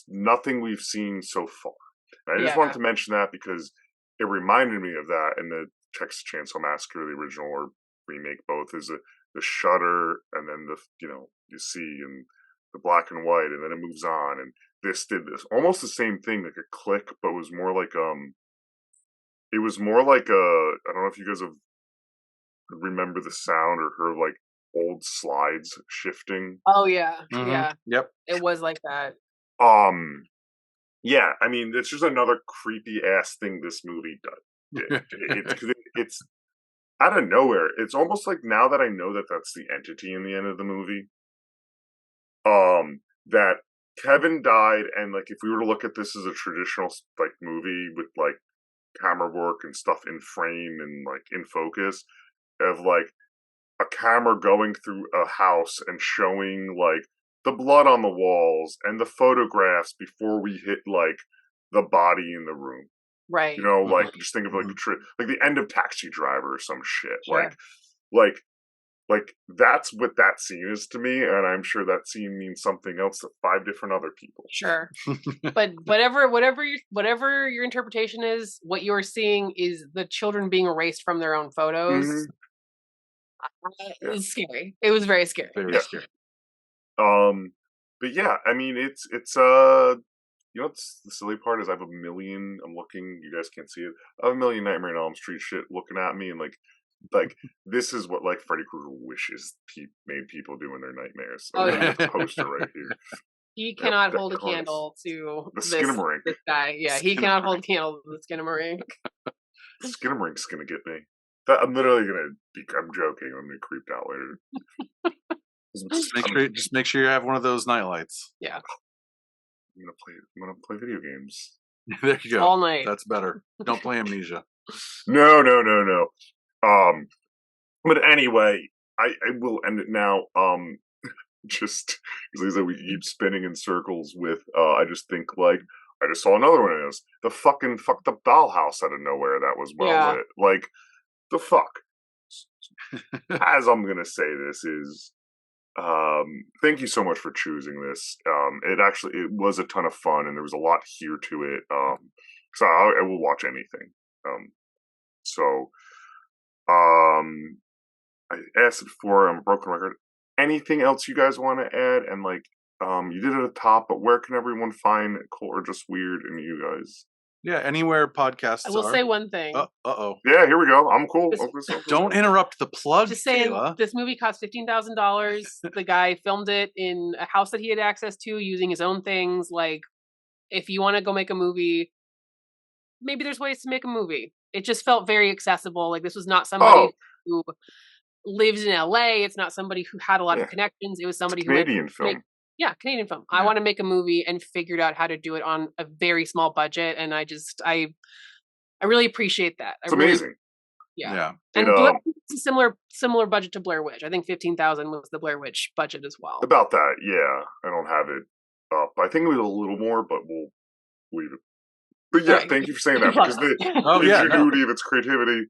nothing we've seen so far. And I just wanted to mention that because it reminded me of that in the Texas Chainsaw Massacre, the original or remake, both, is the shutter, and then you see and the black and white, and then it moves on. And this did this almost the same thing, like a click, but it was more like it was more like I don't know if you guys have remember the sound or heard old slides shifting. Oh yeah. Mm-hmm. Yeah. Yep. It was like that. Yeah, I mean, it's just another creepy ass thing this movie did. It's out of nowhere. It's almost like, now that I know that that's the entity in the end of the movie, that Kevin died, and if we were to look at this as a traditional movie with camera work and stuff in frame and in focus, of a camera going through a house and showing the blood on the walls and the photographs before we hit the body in the room. Right. Just think of the end of Taxi Driver or some shit. Sure. That's what that scene is to me, and I'm sure that scene means something else to 5 different other people. Sure. But whatever your interpretation is, what you're seeing is the children being erased from their own photos. Mm-hmm. It was scary. It was very scary. Very scary. But yeah, I mean, it's the silly part is I have a million. I'm looking. You guys can't see it. I have a million Nightmare on Elm Street shit looking at me, and this is what Freddy Krueger wishes made people do in their nightmares. So the poster right here. He cannot hold a candle to the Skinamarink. This guy. Yeah, he cannot hold a candle to the Skinamarink. Skinamarink's gonna get me. I'm literally gonna be. I'm joking. I'm gonna creep out later. Just make sure you have one of those nightlights. Yeah. I'm gonna play video games. There you go. All night. That's better. Don't play Amnesia. No. But anyway, I will end it now. Just because we keep spinning in circles with. I just think I just saw another one of those. The fucking fucked up dollhouse out of nowhere that was lit. The fuck. As I'm gonna say this is. Thank you so much for choosing this. It was a ton of fun, and there was a lot here to it. So I will watch anything. I asked it before. I'm a broken record. Anything else you guys want to add? And you did it at the top, but where can everyone find Cool or Just Weird and you guys? Yeah, anywhere podcasts I will say one thing. Uh-oh. Yeah, here we go. I'm cool. Don't interrupt the plug, Just saying, Kayla. This movie cost $15,000. The guy filmed it in a house that he had access to using his own things. If you want to go make a movie, maybe there's ways to make a movie. It just felt very accessible. This was not somebody who lives in LA. It's not somebody who had a lot of connections. It was somebody Canadian film. Canadian film. Yeah. I want to make a movie and figured out how to do it on a very small budget. And I really appreciate that. It's amazing. Yeah. And it's a similar budget to Blair Witch. I think 15,000 was the Blair Witch budget as well. About that, yeah. I don't have it up. I think it was a little more, but we'll leave it. But yeah, thank you for saying that, because the ingenuity of its creativity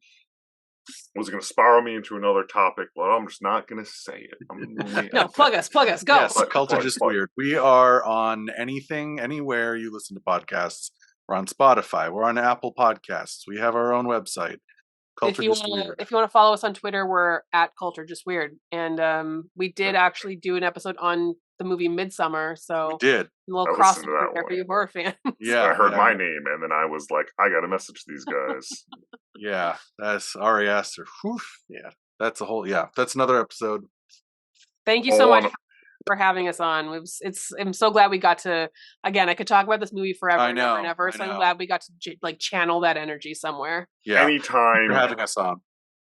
was going to spiral me into another topic, but I'm just not going to say it. No, plug us, go. Yes, Culture Just Weird. We are on anything, anywhere you listen to podcasts. We're on Spotify. We're on Apple Podcasts. We have our own website. If you want to follow us on Twitter, we're at Culture Just Weird. And we did actually do an episode on the movie Midsummer. So we did. A little crossover there for you horror fans. Yeah, I heard my name, and then I was like, I got to message these guys. Yeah, that's RAS. Yeah, that's a whole. Yeah, that's another episode. Thank you so much for having us on. I'm so glad we got to. Again, I could talk about this movie forever and ever. So I'm glad we got to channel that energy somewhere. Yeah, anytime for having us on.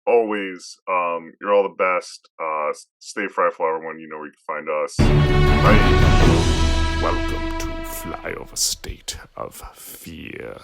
Always, you're all the best. Stay frightful, everyone. You know where you can find us. Bye. Welcome to Flyover State of Fear.